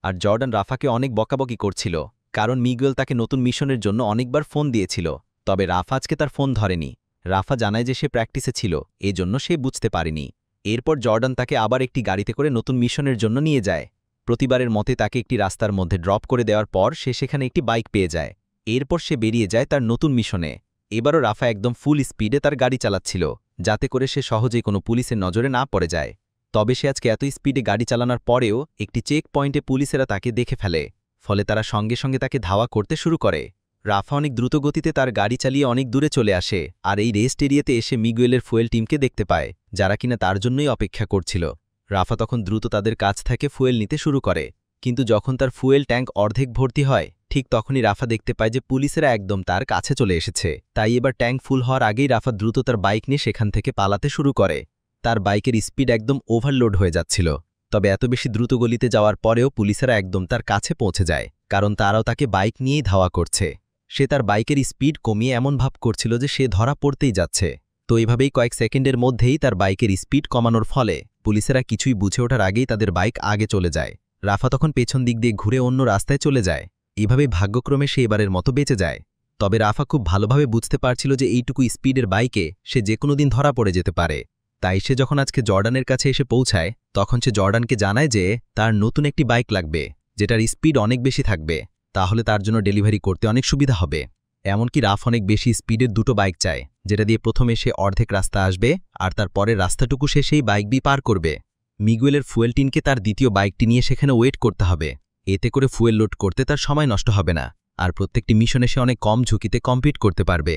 আর জর্ডান রাফাকে অনেক বকাবকি করছিল, কারণ মিগুয়েল তাকে নতুন মিশনের জন্য অনেকবার ফোন দিয়েছিল। তবে রাফা আজকে তার ফোন ধরেনি। রাফা জানায় যে সে প্র্যাকটিসে ছিল, এজন্য সে বুঝতে পারেনি। এরপর জর্ডান তাকে আবার একটি গাড়িতে করে নতুন মিশনের জন্য নিয়ে যায়। প্রতিবারের মতে তাকে একটি রাস্তার মধ্যে ড্রপ করে দেওয়ার পর সে সেখানে একটি বাইক পেয়ে যায়। এরপর সে বেরিয়ে যায় তার নতুন মিশনে। এবারও রাফা একদম ফুল স্পিডে তার গাড়ি চালাচ্ছিল, যাতে করে সে সহজেই কোনো পুলিশের নজরে না পড়ে যায়। তবে সে আজকে এত স্পিডে গাড়ি চালানোর পরেও একটি চেক পয়েন্টে পুলিশেরা তাকে দেখে ফেলে, ফলে তারা সঙ্গে সঙ্গে তাকে ধাওয়া করতে শুরু করে। রাফা অনেক দ্রুত গতিতে তার গাড়ি চালিয়ে অনেক দূরে চলে আসে, আর এই রেস্ট এরিয়াতে এসে মিগুয়েলের ফুয়েল টিমকে দেখতে পায়, যারা কিনা তার জন্যই অপেক্ষা করছিল। রাফা তখন দ্রুত তাদের কাছ থেকে ফুয়েল নিতে শুরু করে, কিন্তু যখন তার ফুয়েল ট্যাঙ্ক অর্ধেক ভর্তি হয় ঠিক তখনই রাফা দেখতে পায় যে পুলিশেরা একদম তার কাছে চলে এসেছে। তাই এবার ট্যাঙ্ক ফুল হওয়ার আগেই রাফা দ্রুত তার বাইক নিয়ে সেখান থেকে পালাতে শুরু করে। তার বাইকের স্পিড একদম ওভারলোড হয়ে যাচ্ছিল। তবে এত বেশি দ্রুত গলিতে যাওয়ার পরেও পুলিশেরা একদম তার কাছে পৌঁছে যায়, কারণ তারাও তাকে বাইক নিয়েই ধাওয়া করছে। সে তার বাইকের স্পিড কমিয়ে এমন ভাব করছিল যে সে ধরা পড়তেই যাচ্ছে। তো এইভাবেই কয়েক সেকেন্ডের মধ্যেই তার বাইকের স্পিড কমানোর ফলে পুলিশেরা কিছুই বুঝে ওঠার আগেই তাদের বাইক আগে চলে যায়। রাফা তখন পেছন দিক দিয়ে ঘুরে অন্য রাস্তায় চলে যায়। এভাবেই ভাগ্যক্রমে সে এবারের মতো বেঁচে যায়। তবে রাফা খুব ভালোভাবে বুঝতে পারছিল যে এইটুকু স্পিডের বাইকে সে যে কোনো দিন ধরা পড়ে যেতে পারে। তাই সে যখন আজকে জর্ডানের কাছে এসে পৌঁছায় তখন সে জর্ডানকে জানায় যে তার নতুন একটি বাইক লাগবে, যেটার স্পিড অনেক বেশি থাকবে, তাহলে তার জন্য ডেলিভারি করতে অনেক সুবিধা হবে। এমনকি রাফ অনেক বেশি স্পিডের 2টো বাইক চায়, যেটা দিয়ে প্রথমে সে অর্ধেক রাস্তা আসবে আর তার পরের রাস্তাটুকু সে সেই বাইক দিয়ে পার করবে। মিগুয়েলের ফুয়েল টিনকে তার দ্বিতীয় বাইকটি নিয়ে সেখানে ওয়েট করতে হবে, এতে করে ফুয়েল লোড করতে তার সময় নষ্ট হবে না, আর প্রত্যেকটি মিশনে সে অনেক কম ঝুঁকিতে কমপ্লিট করতে পারবে।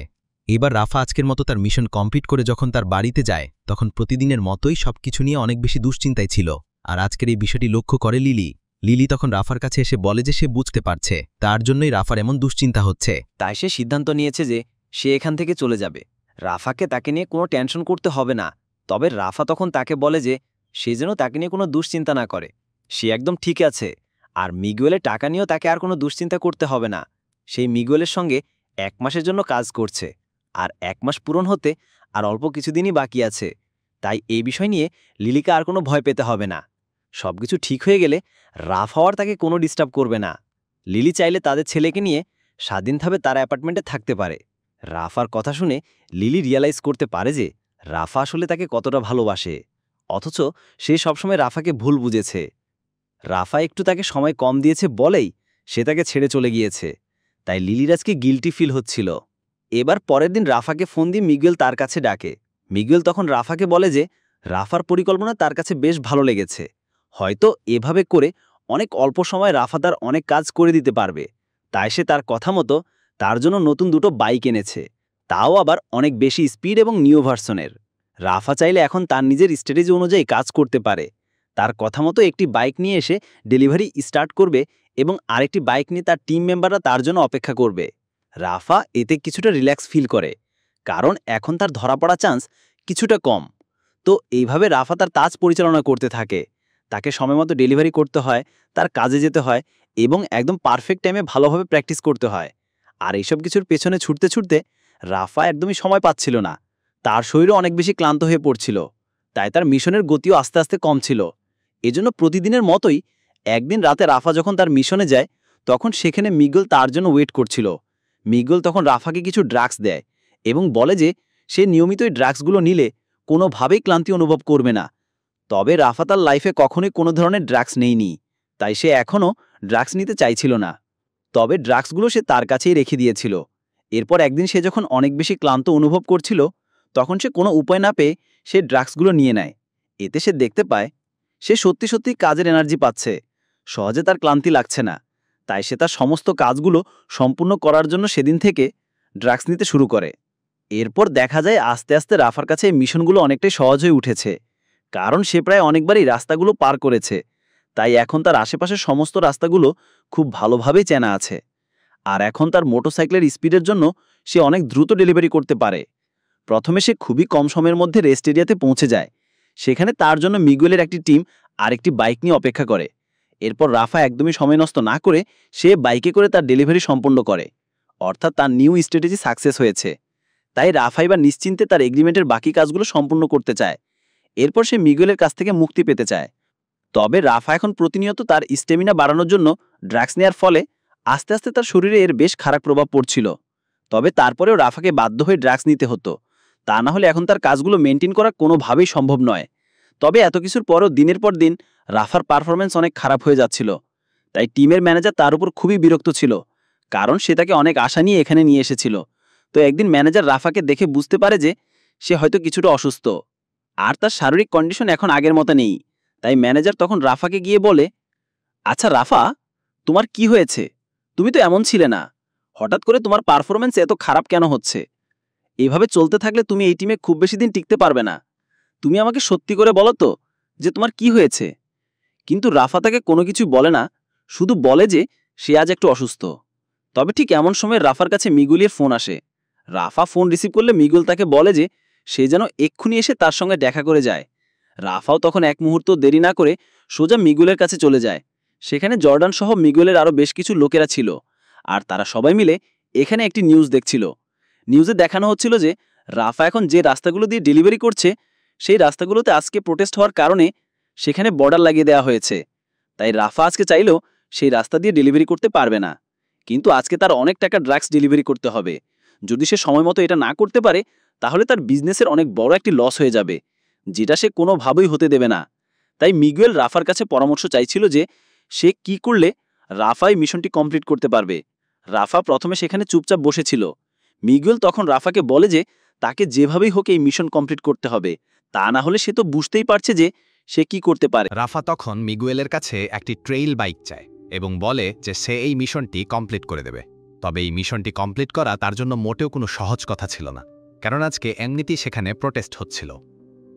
এবার রাফা আজকের মতো তার মিশন কমপ্লিট করে যখন তার বাড়িতে যায় তখন প্রতিদিনের মতোই সবকিছু নিয়ে অনেক বেশি দুশ্চিন্তায় ছিল। আর আজকের এই বিষয়টি লক্ষ্য করে লিলি তখন রাফার কাছে এসে বলে যে সে বুঝতে পারছে তার জন্যই রাফার এমন দুশ্চিন্তা হচ্ছে। তাই সে সিদ্ধান্ত নিয়েছে যে সে এখান থেকে চলে যাবে। রাফাকে তাকে নিয়ে কোনো টেনশন করতে হবে না। তবে রাফা তখন তাকে বলে যে সে যেন তাকে নিয়ে কোনো দুশ্চিন্তা না করে, সে একদম ঠিক আছে। আর মিগুয়েলের টাকা নিয়েও তাকে আর কোনো দুশ্চিন্তা করতে হবে না। সেই মিগুয়েলের সঙ্গে 1 মাসের জন্য কাজ করছে, আর 1 মাস পূরণ হতে আর অল্প কিছুদিনই বাকি আছে। তাই এই বিষয় নিয়ে লিলিকে আর কোনো ভয় পেতে হবে না। সবকিছু ঠিক হয়ে গেলে রাফা আর তাকে কোনো ডিস্টার্ব করবে না। লিলি চাইলে তাদের ছেলেকে নিয়ে স্বাধীনভাবে তার অ্যাপার্টমেন্টে থাকতে পারে। রাফার কথা শুনে লিলি রিয়ালাইজ করতে পারে যে রাফা আসলে তাকে কতটা ভালোবাসে, অথচ সে সবসময় রাফাকে ভুল বুঝেছে। রাফা একটু তাকে সময় কম দিয়েছে বলেই সে তাকে ছেড়ে চলে গিয়েছে। তাই লিলির আজকে গিল্টি ফিল হচ্ছিল। এবার পরের দিন রাফাকে ফোন দিয়ে মিগুয়েল তার কাছে ডাকে। মিগুয়েল তখন রাফাকে বলে যে রাফার পরিকল্পনা তার কাছে বেশ ভালো লেগেছে, হয়তো এভাবে করে অনেক অল্প সময় রাফা তার অনেক কাজ করে দিতে পারবে। তাই সে তার কথা মতো তার জন্য নতুন 2টো বাইক এনেছে, তাও আবার অনেক বেশি স্পিড এবং নিউ ভার্সনের। রাফা চাইলে এখন তার নিজের স্ট্র্যাটেজি অনুযায়ী কাজ করতে পারে। তার কথা মতো একটি বাইক নিয়ে এসে ডেলিভারি স্টার্ট করবে এবং আরেকটি বাইক নিয়ে তার টিম মেম্বাররা তার জন্য অপেক্ষা করবে। রাফা এতে কিছুটা রিল্যাক্স ফিল করে, কারণ এখন তার ধরা পড়া চান্স কিছুটা কম। তো এইভাবে রাফা তার কাজ পরিচালনা করতে থাকে। তাকে সময়মতো ডেলিভারি করতে হয়, তার কাজে যেতে হয় এবং একদম পারফেক্ট টাইমে ভালোভাবে প্র্যাকটিস করতে হয়। আর এইসব কিছুর পেছনে ছুটতে ছুটতে রাফা একদমই সময় পাচ্ছিল না। তার শরীরও অনেক বেশি ক্লান্ত হয়ে পড়ছিল, তাই তার মিশনের গতিও আস্তে আস্তে কম ছিল। এজন্য প্রতিদিনের মতোই একদিন রাতে রাফা যখন তার মিশনে যায়, তখন সেখানে মিগুয়েল তার জন্য ওয়েট করছিল। মিগুয়েল তখন রাফাকে কিছু ড্রাগস দেয় এবং বলে যে সে নিয়মিত এই ড্রাগসগুলো নিলে কোনোভাবেই ক্লান্তি অনুভব করবে না। তবে রাফা তার লাইফে কখনোই কোনো ধরনের ড্রাগস নেয়নি, তাই সে এখনও ড্রাগস নিতে চাইছিল না। তবে ড্রাগসগুলো সে তার কাছেই রেখে দিয়েছিল। এরপর একদিন সে যখন অনেক বেশি ক্লান্ত অনুভব করছিল, তখন সে কোনো উপায় না পেয়ে সে ড্রাগসগুলো নিয়ে নেয়। এতে সে দেখতে পায় সে সত্যি সত্যি কাজের এনার্জি পাচ্ছে, সহজে তার ক্লান্তি লাগছে না। তাই সে তার সমস্ত কাজগুলো সম্পূর্ণ করার জন্য সেদিন থেকে ড্রাগস নিতে শুরু করে। এরপর দেখা যায় আস্তে আস্তে রাফার কাছে এই মিশনগুলো অনেকটাই সহজ হয়ে উঠেছে, কারণ সে প্রায় অনেকবারই রাস্তাগুলো পার করেছে। তাই এখন তার আশেপাশের সমস্ত রাস্তাগুলো খুব ভালোভাবেই চেনা আছে। আর এখন তার মোটরসাইকেলের স্পিডের জন্য সে অনেক দ্রুত ডেলিভারি করতে পারে। প্রথমে সে খুবই কম সময়ের মধ্যে রেস্ট এরিয়াতে পৌঁছে যায়। সেখানে তার জন্য মিগুয়েলের একটি টিম আরেকটি বাইক নিয়ে অপেক্ষা করে। এরপর রাফা একদমই সময় নষ্ট না করে সে বাইকে করে তার ডেলিভারি সম্পন্ন করে। অর্থাৎ তার নিউ স্ট্র্যাটেজি সাকসেস হয়েছে। তাই রাফা এবার নিশ্চিন্তে তার এগ্রিমেন্টের বাকি কাজগুলো সম্পূর্ণ করতে চায়। এরপর সে মিগুয়েলের কাছ থেকে মুক্তি পেতে চায়। তবে রাফা এখন প্রতিনিয়ত তার স্টেমিনা বাড়ানোর জন্য ড্রাগস নেওয়ার ফলে আস্তে আস্তে তার শরীরে এর বেশ খারাপ প্রভাব পড়ছিল। তবে তারপরেও রাফাকে বাধ্য হয়ে ড্রাগস নিতে হতো, তা না হলে এখন তার কাজগুলো মেনটেন করা কোনোভাবেই সম্ভব নয়। তবে এত কিছুর পরও দিনের পর দিন রাফার পারফরমেন্স অনেক খারাপ হয়ে যাচ্ছিল। তাই টিমের ম্যানেজার তার উপর খুবই বিরক্ত ছিল, কারণ সে তাকে অনেক আশা নিয়ে এখানে নিয়ে এসেছিল। তো একদিন ম্যানেজার রাফাকে দেখে বুঝতে পারে যে সে হয়তো কিছুটা অসুস্থ, আর তার শারীরিক কন্ডিশন এখন আগের মতো নেই। তাই ম্যানেজার তখন রাফাকে গিয়ে বলে, আচ্ছা রাফা, তোমার কি হয়েছে? তুমি তো এমন ছিলে না, হঠাৎ করে তোমার পারফরমেন্স এত খারাপ কেন হচ্ছে? এভাবে চলতে থাকলে তুমি এই টিমে খুব বেশি দিন টিকতে পারবে না। তুমি আমাকে সত্যি করে বলো তো যে তোমার কি হয়েছে। কিন্তু রাফা তাকে কোনো কিছু বলে না, শুধু বলে যে সে আজ একটু অসুস্থ। তবে ঠিক এমন সময় রাফার কাছে মিগুয়েলের ফোন আসে। রাফা ফোন রিসিভ করলে মিগুয়েল তাকে বলে যে সে যেন এক্ষুনি এসে তার সঙ্গে দেখা করে যায়। রাফাও তখন এক মুহূর্ত দেরি না করে সোজা মিগুয়েলের কাছে চলে যায়। সেখানে জর্ডান সহ মিগুয়েলের আরও বেশ কিছু লোকেরা ছিল, আর তারা সবাই মিলে এখানে একটি নিউজ দেখছিল। নিউজে দেখানো হচ্ছিল যে রাফা এখন যে রাস্তাগুলো দিয়ে ডেলিভারি করছে, সেই রাস্তাগুলোতে আজকে প্রোটেস্ট হওয়ার কারণে সেখানে বর্ডার লাগিয়ে দেওয়া হয়েছে। তাই রাফা আজকে চাইলেও সেই রাস্তা দিয়ে ডেলিভারি করতে পারবে না। কিন্তু আজকে তার অনেক টাকা ড্রাগস ডেলিভারি করতে হবে। যদি সে সময় মতো এটা না করতে পারে, তাহলে তার বিজনেসের অনেক বড় একটি লস হয়ে যাবে, যেটা সে কোনোভাবেই হতে দেবে না। তাই মিগুয়েল রাফার কাছে পরামর্শ চাইছিল যে সে কি করলে রাফাই মিশনটি কমপ্লিট করতে পারবে। রাফা প্রথমে সেখানে চুপচাপ বসেছিল। মিগুয়েল তখন রাফাকে বলে যে তাকে যেভাবেই হোক এই মিশন কমপ্লিট করতে হবে, তা না হলে সে তো বুঝতেই পারছে যে সে কি করতে পারে। রাফা তখন মিগুয়েলের কাছে একটি ট্রেইল বাইক চায় এবং বলে যে সে এই মিশনটি কমপ্লিট করে দেবে। তবে এই মিশনটি কমপ্লিট করা তার জন্য মোটেও কোনো সহজ কথা ছিল না, কারণ আজকে এমনিতেই সেখানে প্রোটেস্ট হচ্ছিল।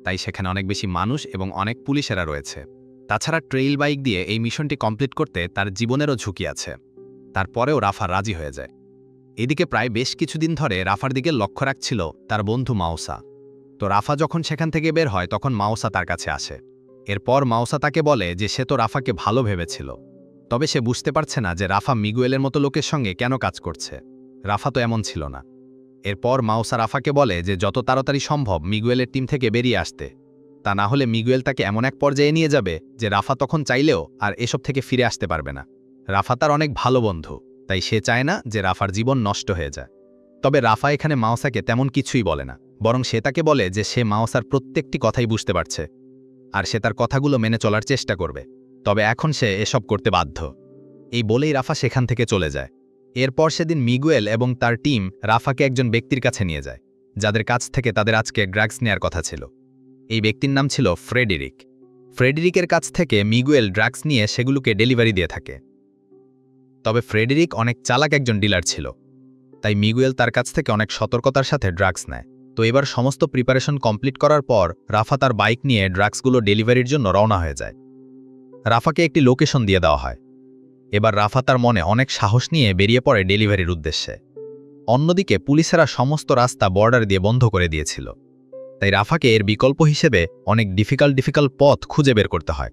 তাই সেখানে অনেক বেশি মানুষ এবং অনেক পুলিশেরা রয়েছে। তাছাড়া ট্রেইল বাইক দিয়ে এই মিশনটি কমপ্লিট করতে তার জীবনেরও ঝুঁকি আছে। তারপরেও রাফা রাজি হয়ে যায়। এদিকে প্রায় বেশ কিছুদিন ধরে রাফার দিকে লক্ষ্য রাখছিল তার বন্ধু মাওসা। তো রাফা যখন সেখান থেকে বের হয়, তখন মাওসা তার কাছে আসে। এরপর মাওসা তাকে বলে যে সে তো রাফাকে ভালো ভেবেছিল, তবে সে বুঝতে পারছে না যে রাফা মিগুয়েলের মতো লোকের সঙ্গে কেন কাজ করছে। রাফা তো এমন ছিল না। এরপর মাওসা রাফাকে বলে যে যত তাড়াতাড়ি সম্ভব মিগুয়েলের টিম থেকে বেরিয়ে আসতে, তা না হলে মিগুয়েল তাকে এমন এক পর্যায়ে নিয়ে যাবে যে রাফা তখন চাইলেও আর এসব থেকে ফিরে আসতে পারবে না। রাফা তার অনেক ভালো বন্ধু, তাই সে চায় না যে রাফার জীবন নষ্ট হয়ে যায়। তবে রাফা এখানে মাওসাকে তেমন কিছুই বলে না, বরং সে তাকে বলে যে সে মাওসার প্রত্যেকটি কথাই বুঝতে পারছে আর সে তার কথাগুলো মেনে চলার চেষ্টা করবে। তবে এখন সে এসব করতে বাধ্য। এই বলেই রাফা সেখান থেকে চলে যায়। এরপর সেদিন মিগুয়েল এবং তার টিম রাফাকে একজন ব্যক্তির কাছে নিয়ে যায়, যাদের কাছ থেকে তাদের আজকে ড্রাগস নেয়ার কথা ছিল। এই ব্যক্তির নাম ছিল ফ্রেডেরিক। ফ্রেডেরিকের কাছ থেকে মিগুয়েল ড্রাগস নিয়ে সেগুলোকে ডেলিভারি দিয়ে থাকে। তবে ফ্রেডেরিক অনেক চালাক একজন ডিলার ছিল, তাই মিগুয়েল তার কাছ থেকে অনেক সতর্কতার সাথে ড্রাগস নেয়। তো এবার সমস্ত প্রিপারেশন কমপ্লিট করার পর রাফা তার বাইক নিয়ে ড্রাগসগুলো ডেলিভারির জন্য রওনা হয়ে যায়। রাফাকে একটি লোকেশন দিয়ে দেওয়া হয়। এবার রাফা তার মনে অনেক সাহস নিয়ে বেরিয়ে পড়ে ডেলিভারির উদ্দেশ্যে। অন্যদিকে পুলিশেরা সমস্ত রাস্তা বর্ডার দিয়ে বন্ধ করে দিয়েছিল, তাই রাফাকে এর বিকল্প হিসেবে অনেক ডিফিকাল্ট পথ খুঁজে বের করতে হয়।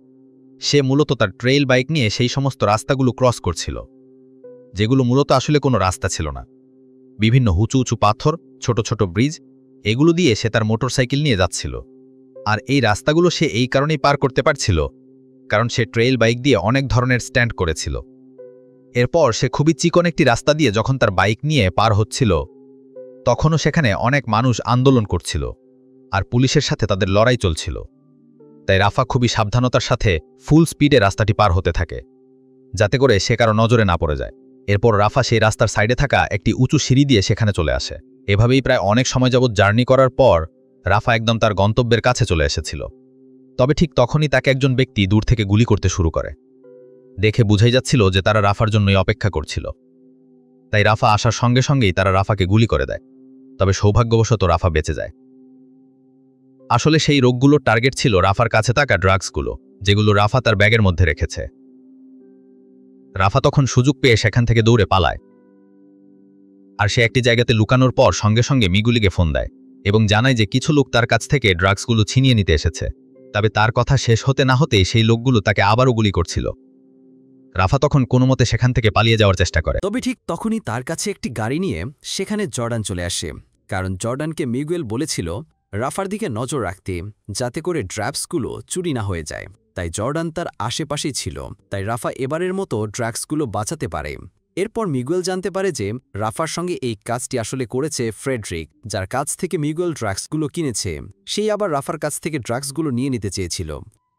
সে মূলত তার ট্রেইল বাইক নিয়ে সেই সমস্ত রাস্তাগুলো ক্রস করছিল, যেগুলো মূলত আসলে কোনো রাস্তা ছিল না। বিভিন্ন উঁচু পাথর, ছোট ব্রিজ, এগুলো দিয়ে সে তার মোটরসাইকেল নিয়ে যাচ্ছিল। আর এই রাস্তাগুলো সে এই কারণেই পার করতে পারছিল কারণ সে ট্রেইল বাইক দিয়ে অনেক ধরনের স্ট্যান্ড করেছিল। এরপর সে খুবই চিকন একটি রাস্তা দিয়ে যখন তার বাইক নিয়ে পার হচ্ছিল, তখনও সেখানে অনেক মানুষ আন্দোলন করছিল আর পুলিশের সাথে তাদের লড়াই চলছিল। তাই রাফা খুবই সাবধানতার সাথে ফুল স্পিডে রাস্তাটি পার হতে থাকে, যাতে করে সে কারো নজরে না পড়ে যায়। এরপর রাফা সেই রাস্তার সাইডে থাকা একটি উঁচু সিঁড়ি দিয়ে সেখানে চলে আসে। এভাবেই প্রায় অনেক সময় যাবৎ জার্নি করার পর রাফা একদম তার গন্তব্যের কাছে চলে এসেছিল। তবে ঠিক তখনই তাকে একজন ব্যক্তি দূর থেকে গুলি করতে শুরু করে। দেখে বুঝাই যাচ্ছিল যে তারা রাফার জন্যই অপেক্ষা করছিল। তাই রাফা আসার সঙ্গে সঙ্গেই তারা রাফাকে গুলি করে দেয়। তবে সৌভাগ্যবশত রাফা বেঁচে যায়। আসলে সেই রোগগুলোর টার্গেট ছিল রাফার কাছে থাকা ড্রাগসগুলো, যেগুলো রাফা তার ব্যাগের মধ্যে রেখেছে। রাফা তখন সুযোগ পেয়ে সেখান থেকে দৌড়ে পালায়, আর সে একটি জায়গাতে লুকানোর পর সঙ্গে সঙ্গে মিগুলিকে ফোন দেয় এবং জানায় যে কিছু লোক তার কাছ থেকে ড্রাগসগুলো ছিনিয়ে নিতে এসেছে। তবে তার কথা শেষ হতে না হতেই সেই লোকগুলো তাকে আবারও গুলি করছিল। রাফা তখন কোনোমতে সেখান থেকে পালিয়ে যাওয়ার চেষ্টা করে। তবে ঠিক তখনই তার কাছে একটি গাড়ি নিয়ে সেখানে জর্ডান চলে আসে, কারণ জর্ডানকে মিগুয়েল বলেছিল রাফার দিকে নজর রাখতে, যাতে করে ড্রাগসগুলো চুরি না হয়ে যায়। তাই জর্ডান তার আশেপাশেই ছিল, তাই রাফা এবারের মতো ড্রাগসগুলো বাঁচাতে পারে। এরপর মিগুয়েল জানতে পারে যে রাফার সঙ্গে এই কাজটি আসলে করেছে ফ্রেডরিক, যার কাছ থেকে মিগুয়েল ড্রাগসগুলো কিনেছে। সেই আবার রাফার কাছ থেকে ড্রাগসগুলো নিয়ে নিতে চেয়েছিল।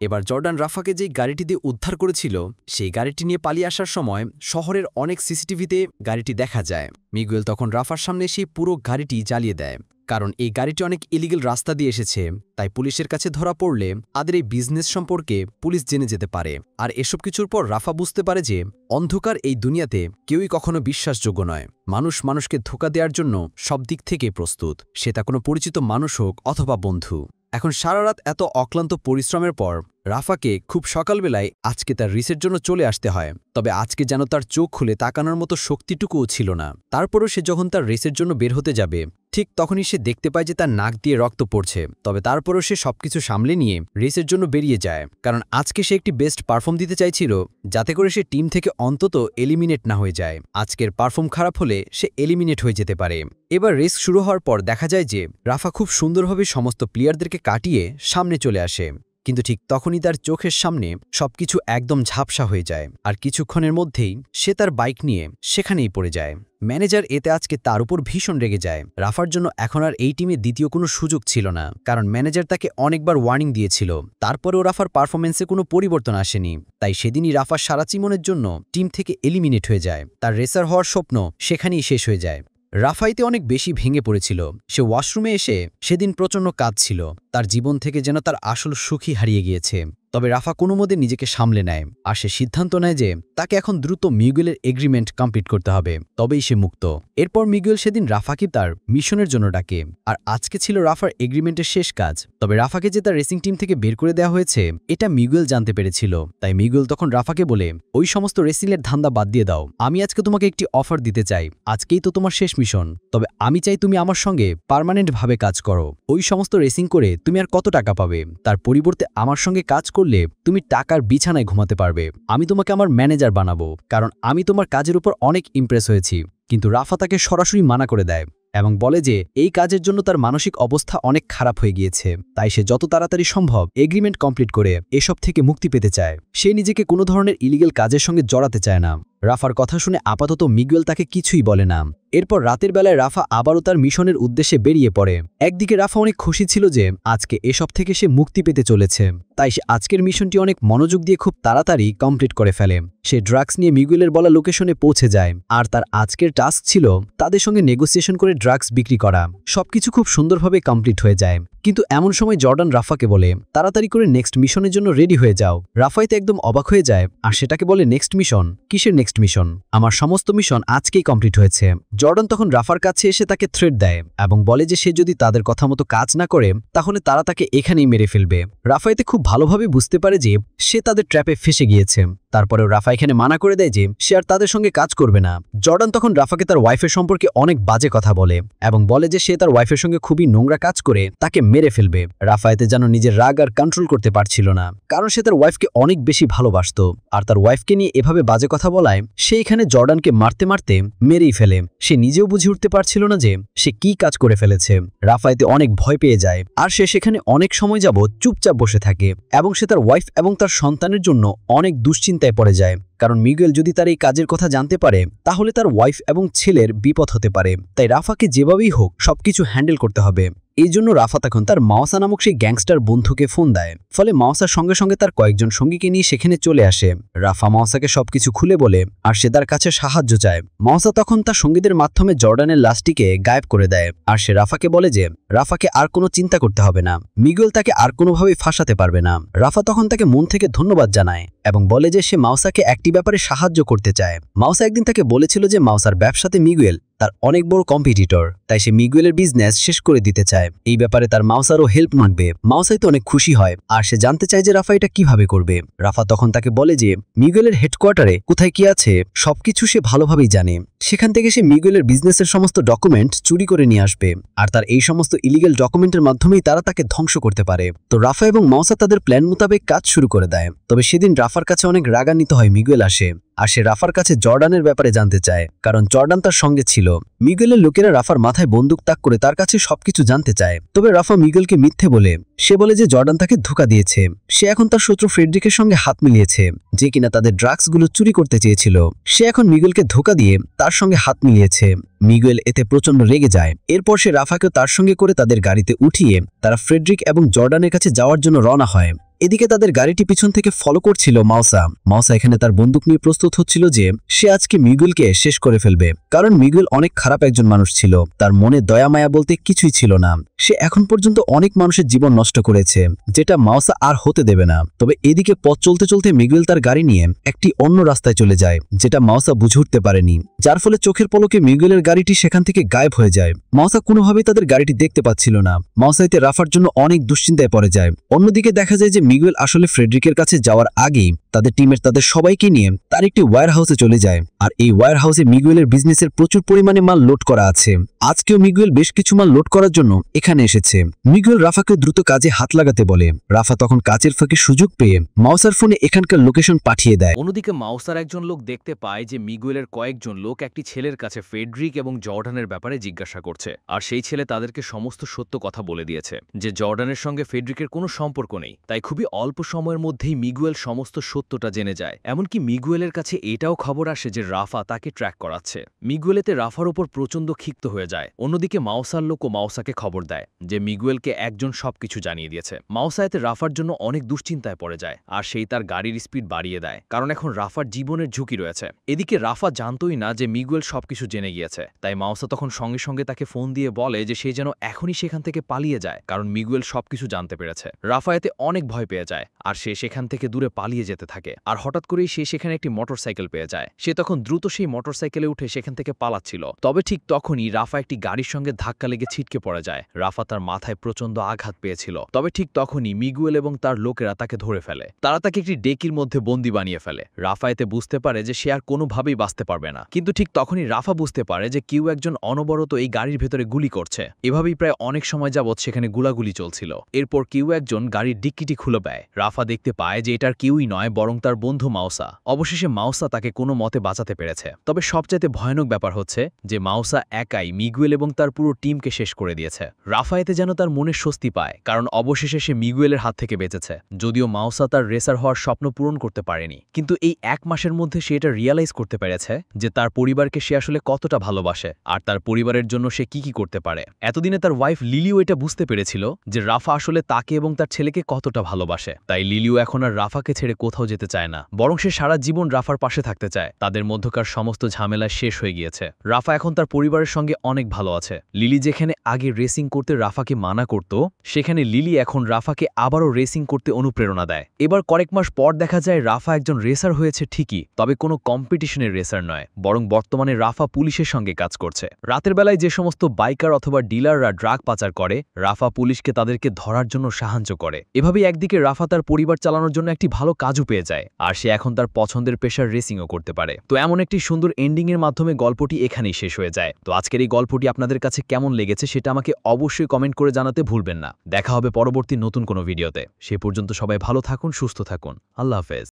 এবার জর্ডান রাফাকে যেই গাড়িটি দিয়ে উদ্ধার করেছিল, সেই গাড়িটি নিয়ে পালিয়ে আসার সময় শহরের অনেক সিসিটিভিতে গাড়িটি দেখা যায়। মিগুয়েল তখন রাফার সামনে সেই পুরো গাড়িটি জ্বালিয়ে দেয়, কারণ এই গাড়িটি অনেক ইলিগেল রাস্তা দিয়ে এসেছে। তাই পুলিশের কাছে ধরা পড়লে তাদের এই বিজনেস সম্পর্কে পুলিশ জেনে যেতে পারে। আর এসব কিছুর পর রাফা বুঝতে পারে যে অন্ধকার এই দুনিয়াতে কেউই কখনো বিশ্বাসযোগ্য নয়। মানুষ মানুষকে ধোঁকা দেওয়ার জন্য সব দিক থেকে প্রস্তুত, সেটা কোনো পরিচিত মানুষ হোক অথবা বন্ধু। এখন সারা রাত এত অক্লান্ত পরিশ্রমের পর রাফাকে খুব সকালবেলায় আজকে তার রিসের জন্য চলে আসতে হয়। তবে আজকে যেন তার চোখ খুলে তাকানোর মতো শক্তিটুকুও ছিল না। তারপরও সে যখন তার রেসের জন্য বের হতে যাবে, ঠিক তখনই সে দেখতে পায় যে তার নাক দিয়ে রক্ত পড়ছে। তবে তারপরও সে সবকিছু সামলে নিয়ে রেসের জন্য বেরিয়ে যায়, কারণ আজকে সে একটি বেস্ট পারফর্ম দিতে চাইছিল, যাতে করে সে টিম থেকে অন্তত এলিমিনেট না হয়ে যায়। আজকের পারফর্ম খারাপ হলে সে এলিমিনেট হয়ে যেতে পারে। এবার রেস শুরু হওয়ার পর দেখা যায় যে রাফা খুব সুন্দরভাবে সমস্ত প্লেয়ারদেরকে কাটিয়ে সামনে চলে আসে। কিন্তু ঠিক তখনই তার চোখের সামনে সবকিছু একদম ঝাপসা হয়ে যায়, আর কিছুক্ষণের মধ্যেই সে তার বাইক নিয়ে সেখানেই পড়ে যায়। ম্যানেজার এতে আজকে তার উপর ভীষণ রেগে যায়। রাফার জন্য এখন আর এই টিমে দ্বিতীয় কোনো সুযোগ ছিল না, কারণ ম্যানেজার তাকে অনেকবার ওয়ার্নিং দিয়েছিল। তারপরেও রাফার পারফরমেন্সে কোনো পরিবর্তন আসেনি। তাই সেদিনই রাফা সারা জীবনের জন্য টিম থেকে এলিমিনেট হয়ে যায়। তার রেসার হওয়ার স্বপ্ন সেখানেই শেষ হয়ে যায়। রাফাইতে অনেক বেশি ভেঙে পড়েছিল। সে ওয়াশরুমে এসে সেদিন প্রচণ্ড কাঁদছিল। তার জীবন থেকে যেন তার আসল সুখী হারিয়ে গিয়েছে। তবে রাফা কোনো মতে নিজেকে সামলে নেয়, আর সে সিদ্ধান্ত নেয় যে তাকে এখন দ্রুত মিগুয়েলের এগ্রিমেন্ট কমপ্লিট করতে হবে, তবেই সে মুক্ত। এরপর মিগুয়েল সেদিন রাফাকে তার মিশনের জন্য ডাকে, আর আজকে ছিল রাফার এগ্রিমেন্টের শেষ কাজ। তবে রাফাকে যে তার রেসিং টিম থেকে বের করে দেওয়া হয়েছে এটা মিগুয়েল জানতে পেরেছিল। তাই মিগুয়েল তখন রাফাকে বলে, ওই সমস্ত রেসিংয়ের ধান্দা বাদ দিয়ে দাও। আমি আজকে তোমাকে একটি অফার দিতে চাই। আজকেই তো তোমার শেষ মিশন, তবে আমি চাই তুমি আমার সঙ্গে পার্মানেন্টভাবে কাজ করো। ওই সমস্ত রেসিং করে তুমি আর কত টাকা পাবে? তার পরিবর্তে আমার সঙ্গে কাজ করলে তুমি টাকার বিছানায় ঘুমাতে পারবে। আমি তোমাকে আমার ম্যানেজার বানাবো, কারণ আমি তোমার কাজের উপর অনেক ইমপ্রেস হয়েছি। কিন্তু রাফা তাকে সরাসরি মানা করে দেয় এবং বলে যে এই কাজের জন্য তার মানসিক অবস্থা অনেক খারাপ হয়ে গিয়েছে। তাই সে যত তাড়াতাড়ি সম্ভব এগ্রিমেন্ট কমপ্লিট করে এসব থেকে মুক্তি পেতে চায়। সে নিজেকে কোনো ধরনের ইলিগেল কাজের সঙ্গে জড়াতে চায় না। রাফার কথা শুনে আপাতত মিগুয়েল তাকে কিছুই বলে না। এরপর রাতের বেলায় রাফা আবারও তার মিশনের উদ্দেশ্যে বেরিয়ে পড়ে। একদিকে রাফা অনেক খুশি ছিল যে আজকে এসব থেকে সে মুক্তি পেতে চলেছে, তাই সে আজকের মিশনটি অনেক মনোযোগ দিয়ে খুব তাড়াতাড়ি কমপ্লিট করে ফেলে। সে ড্রাগস নিয়ে মিগুয়েলের বলা লোকেশনে পৌঁছে যায়, আর তার আজকের টাস্ক ছিল তাদের সঙ্গে নেগোসিয়েশন করে ড্রাগস বিক্রি করা। সবকিছু খুব সুন্দরভাবে কমপ্লিট হয়ে যায়। কিন্তু এমন সময় জর্ডান রাফাকে বলে, তাড়াতাড়ি করে নেক্সট মিশনের জন্য রেডি হয়ে যাও। রাফাইতে একদম অবাক হয়ে যায়, আর সেটাকে বলে নেক্সট মিশন? কিসের নেক্সট মিশন? আমার সমস্ত মিশন আজকেই কমপ্লিট হয়েছে। জর্ডান তখন রাফার কাছে এসে তাকে থ্রেট দেয় এবং বলে যে সে যদি তাদের কথা মতো কাজ না করে তাহলে তারা তাকে এখানেই মেরে ফেলবে। রাফা এতে খুব ভালোভাবে বুঝতে পারে যে সে তাদের ট্র্যাপে ফেসে গিয়েছে। তারপরেও রাফা এখানে মানা করে দেয় যে সে আর তাদের সঙ্গে কাজ করবে না। জর্ডান তখন রাফাকে তার ওয়াইফের সম্পর্কে অনেক বাজে কথা বলে এবং বলে যে সে তার ওয়াইফের সঙ্গে খুবই নোংরা কাজ করে তাকে মেরে ফেলবে। রাফা এতে যেন নিজের রাগ আর কন্ট্রোল করতে পারছিল না, কারণ সে তার ওয়াইফকে অনেক বেশি ভালোবাসত। আর তার ওয়াইফকে নিয়ে এভাবে বাজে কথা বলায় সে এখানে জর্ডানকে মারতে মারতে মেরেই ফেলে। সে নিজেও বুঝে উঠতে পারছিল না যে সে কি কাজ করে ফেলেছে। রাফা এতে অনেক ভয় পেয়ে যায় আর সে সেখানে অনেক সময় যাবত চুপচাপ বসে থাকে এবং সে তার ওয়াইফ এবং তার সন্তানের জন্য অনেক দুশ্চিন্তায় পড়ে যায়, কারণ মিগুয়েল যদি তার এই কাজের কথা জানতে পারে তাহলে তার ওয়াইফ এবং ছেলের বিপদ হতে পারে। তাই রাফাকে যেভাবেই হোক সবকিছু হ্যান্ডেল করতে হবে। এই জন্য রাফা তখন তার মাওসা নামক সেই গ্যাংস্টার বন্ধুকে ফোন দেয়। ফলে মাওসার সঙ্গে সঙ্গে তার কয়েকজন সঙ্গীকে নিয়ে সেখানে চলে আসে। রাফা মাওসাকে সবকিছু খুলে বলে আর সে তার কাছে সাহায্য চায়। মাওসা তখন তার সঙ্গীদের মাধ্যমে জর্ডানের লাশটিকে গায়েব করে দেয় আর সে রাফাকে বলে যে রাফাকে আর কোনো চিন্তা করতে হবে না, মিগুয়েল তাকে আর কোনোভাবেই ফাঁসাতে পারবে না। রাফা তখন তাকে মন থেকে ধন্যবাদ জানায় এবং বলে যে সে মাওসাকে একটি ব্যাপারে সাহায্য করতে চায়। মাওসা একদিন তাকে বলেছিল যে মাওসার ব্যবসাতে মিগুয়েল তার অনেক বড় কম্পিটিটর, তাই সে মিগুয়েলের বিজনেস শেষ করে দিতে চায়। এই ব্যাপারে তার মাওসারও হেল্প মাগবে। মাওসাই তো অনেক খুশি হয় আর সে জানতে চায় যে রাফা এটা কিভাবে করবে। রাফা তখন তাকে বলে যে মিগুয়েলের হেডকোয়ার্টারে কোথায় কি আছে সবকিছু সে ভালোভাবেই জানে। সেখান থেকে সে মিগুয়েলের বিজনেসের সমস্ত ডকুমেন্ট চুরি করে নিয়ে আসবে আর তার এই সমস্ত ইলিগাল ডকুমেন্টের মাধ্যমেই তারা তাকে ধ্বংস করতে পারে। তো রাফা এবং মাওসা তাদের প্ল্যান মোতাবেক কাজ শুরু করে দেয়। তবে সেদিন রাফার কাছে অনেক রাগান্বিত হয় মিগুয়েল আসে আর সে রাফার কাছে জর্ডানের ব্যাপারে জানতে চায়, কারণ জর্ডান তার সঙ্গে ছিল। মিগুয়েলের লোকেরা রাফার মাথায় বন্দুক তাক করে তার কাছে সবকিছু জানতে চায়। তবে রাফা মিগুয়েলকে মিথ্যে বলে। সে বলে যে জর্ডান তাকে ধোঁকা দিয়েছে। সে এখন তার শত্রু ফ্রেডরিকের সঙ্গে হাত মিলিয়েছে, যে কিনা তাদের ড্রাগসগুলো চুরি করতে চেয়েছিল। সে এখন মিগুয়েলকে ধোঁকা দিয়ে তার সঙ্গে হাত মিলিয়েছে। মিগুয়েল এতে প্রচন্ড রেগে যায়। এরপর সে রাফাকেও তার সঙ্গে করে তাদের গাড়িতে উঠিয়ে তারা ফ্রেডরিক এবং জর্ডানের কাছে যাওয়ার জন্য রওনা হয়। এদিকে তাদের গাড়িটি পিছন থেকে ফলো করছিল মাওসা। মাওসা এখানে তার বন্দুক নিয়ে প্রস্তুত হচ্ছিল যে সে আজকে মিগুয়েলকে শেষ করে ফেলবে, কারণ মিগুয়েল অনেক খারাপ একজন মানুষ ছিল। তার মনে দয়া মায়া বলতে কিছুই ছিল না। সে এখন পর্যন্ত অনেক মানুষের জীবন নষ্ট করেছে, যেটা মাওসা আর হতে দেবে না। তবে এদিকে পথ চলতে চলতে মিগুয়েল তার গাড়ি নিয়ে একটি অন্য রাস্তায় চলে যায়, যেটা মাওসা বুঝে উঠতে পারেনি, যার ফলে চোখের পলকে মিগুয়েলের গাড়িটি সেখান থেকে গায়েব হয়ে যায়। মাওসা কোনোভাবেই তাদের গাড়িটি দেখতে পাচ্ছিল না। মাওসা এতে রাফার জন্য অনেক দুশ্চিন্তায় পড়ে যায়। অন্যদিকে দেখা যায় যে মিগুয়েল আসলে ফ্রেডরিকের কাছে যাওয়ার আগেই তাদের টিমের তাদের সবাইকে নিয়ে তার একটি ওয়্যার হাউসে চলে যায়। আর এই ওয়্যার হাউসে মিগুয়েলের বিজনেসের প্রচুর পরিমাণে মাল লোড করা আছে। আজকেও মিগুয়েল বেশ কিছু মাল লোড করার জন্য এখানে এসেছে। মিগুয়েল রাফাকে দ্রুত কাজে হাত লাগাতে বলে। রাফা তখন কাজের ফাঁকে সুযোগ পেয়ে মাওসার ফোনে এখানকার লোকেশন পাঠিয়ে দেয়। অন্যদিকে মাওসার একজন লোক দেখতে পায় যে মিগুয়েলের কয়েকজন লোক একটি ছেলের কাছে ফ্রেডরিক এবং জর্ডানের ব্যাপারে জিজ্ঞাসা করছে, আর সেই ছেলে তাদেরকে সমস্ত সত্য কথা বলে দিয়েছে যে জর্ডানের সঙ্গে ফ্রেডরিকের কোনো সম্পর্ক নেই। তাই খুবই অল্প সময়ের মধ্যেই মিগুয়েল সমস্ত সত্যটা জেনে যায়। এমনকি মিগুয়েলের কাছে এটাও খবর আসে যে রাফা তাকে ট্র্যাক করাচ্ছে। মিগুয়েলেতে রাফার ওপর প্রচণ্ড ক্ষিপ্ত হয়ে যায়। অন্যদিকে মাওসার লোকও মাওসাকে খবর দেয় যে মিগুয়েলকে একজন সবকিছু জানিয়ে দিয়েছে। মাওসা এতে রাফার জন্য অনেক দুশ্চিন্তায় পড়ে যায় আর সেই তার গাড়ির স্পিড বাড়িয়ে দেয়, কারণ এখন রাফার জীবনের ঝুঁকি রয়েছে। এদিকে রাফা জানতই না যে মিগুয়েল সবকিছু জেনে গিয়েছে। তাই মাওসা তখন সঙ্গে সঙ্গে তাকে ফোন দিয়ে বলে যে সে যেন এখনই সেখান থেকে পালিয়ে যায়, কারণ মিগুয়েল সবকিছু জানতে পেরেছে। রাফা এতে অনেক ভয় পেয়ে যায় আর সে সেখান থেকে দূরে পালিয়ে যেতে থাকে। আর হঠাৎ করেই সে সেখানে একটি মোটরসাইকেল পেয়ে যায়। সে তখন দ্রুত সেই মোটরসাইকেলে উঠে সেখান থেকে পালাচ্ছিল। তবে ঠিক তখনই রাফা একটি গাড়ির সঙ্গে ধাক্কা লেগে ছিটকে পড়ে যায়। রাফা তার মাথায় প্রচণ্ড আঘাত পেয়েছিল। তবে ঠিক তখনই মিগুয়েল এবং তার লোকেরা তাকে ধরে ফেলে। তারা তাকে একটি ডেকির মধ্যে বন্দী বানিয়ে ফেলে। রাফা এতে বুঝতে পারে যে সে আর কোনোভাবেই বাঁচতে পারবে না। কিন্তু ঠিক তখনই রাফা বুঝতে পারে যে কেউ একজন অনবরত এই গাড়ির ভেতরে গুলি করছে। এভাবেই প্রায় অনেক সময় যাবৎ সেখানে গুলাগুলি চলছিল। এরপর কেউ একজন গাড়ির ডিক্কিটি খুলে দেয়। রাফা দেখতে পায় যে এটার কেউই নয় বরং তার বন্ধু মাওসা। অবশেষে মাওসা তাকে কোনো মতে বাঁচাতে পেরেছে। তবে সবচাইতে ভয়ানক ব্যাপার হচ্ছে যে মাওসা একাই মিগুয়েল এবং তার পুরো টিমকে শেষ করে দিয়েছে। রাফা এতে যেন তার মনে স্বস্তি পায়, কারণ অবশেষে সে মিগুয়েলের হাত থেকে বেঁচেছে। যদিও মাওসা তার রেসার হওয়ার স্বপ্ন পূরণ করতে পারেনি, কিন্তু এই এক মাসের মধ্যে সে এটা রিয়ালাইজ করতে পেরেছে যে তার পরিবারকে সে আসলে কতটা ভালোবাসে আর তার পরিবারের জন্য সে কি করতে পারে। এতদিনে তার ওয়াইফ লিলিও এটা বুঝতে পেরেছিল যে রাফা আসলে তাকে এবং তার ছেলেকে কতটা ভালোবাসে। ভালোবাসে, তাই লিলিও এখন আর রাফাকে ছেড়ে কোথাও যেতে চায় না, বরং সে সারা জীবন রাফার পাশে থাকতে চায়। তাদের মধ্যকার সমস্ত ঝামেলা শেষ হয়ে গিয়েছে। রাফা এখন তার পরিবারের সঙ্গে অনেক ভালো আছে। লিলি যেখানে আগে রেসিং করতে রাফাকে মানা করত, সেখানে লিলি এখন রাফাকে আবারও রেসিং করতে অনুপ্রেরণা দেয়। এবার কয়েক মাস পর দেখা যায় রাফা একজন রেসার হয়েছে ঠিকই, তবে কোনো কম্পিটিশনের রেসার নয়, বরং বর্তমানে রাফা পুলিশের সঙ্গে কাজ করছে। রাতের বেলায় যে সমস্ত বাইকার অথবা ডিলাররা ড্রাগ পাচার করে, রাফা পুলিশকে তাদেরকে ধরার জন্য সাহায্য করে। এভাবেই একদিকে রাফা তার পরিবার চালানোর জন্য একটি ভালো কাজও পেয়ে যায়, আর সে এখন তার পছন্দের পেশার রেসিংও করতে পারে। তো এমন একটি সুন্দর এন্ডিংয়ের মাধ্যমে গল্পটি এখানেই শেষ হয়ে যায়। তো আজকের এই গল্পটি আপনাদের কাছে কেমন লেগেছে সেটা আমাকে অবশ্যই কমেন্ট করে জানাতে ভুলবেন না। দেখা হবে পরবর্তী নতুন কোনো ভিডিওতে। সে পর্যন্ত সবাই ভালো থাকুন, সুস্থ থাকুন। আল্লাহ হাফেজ।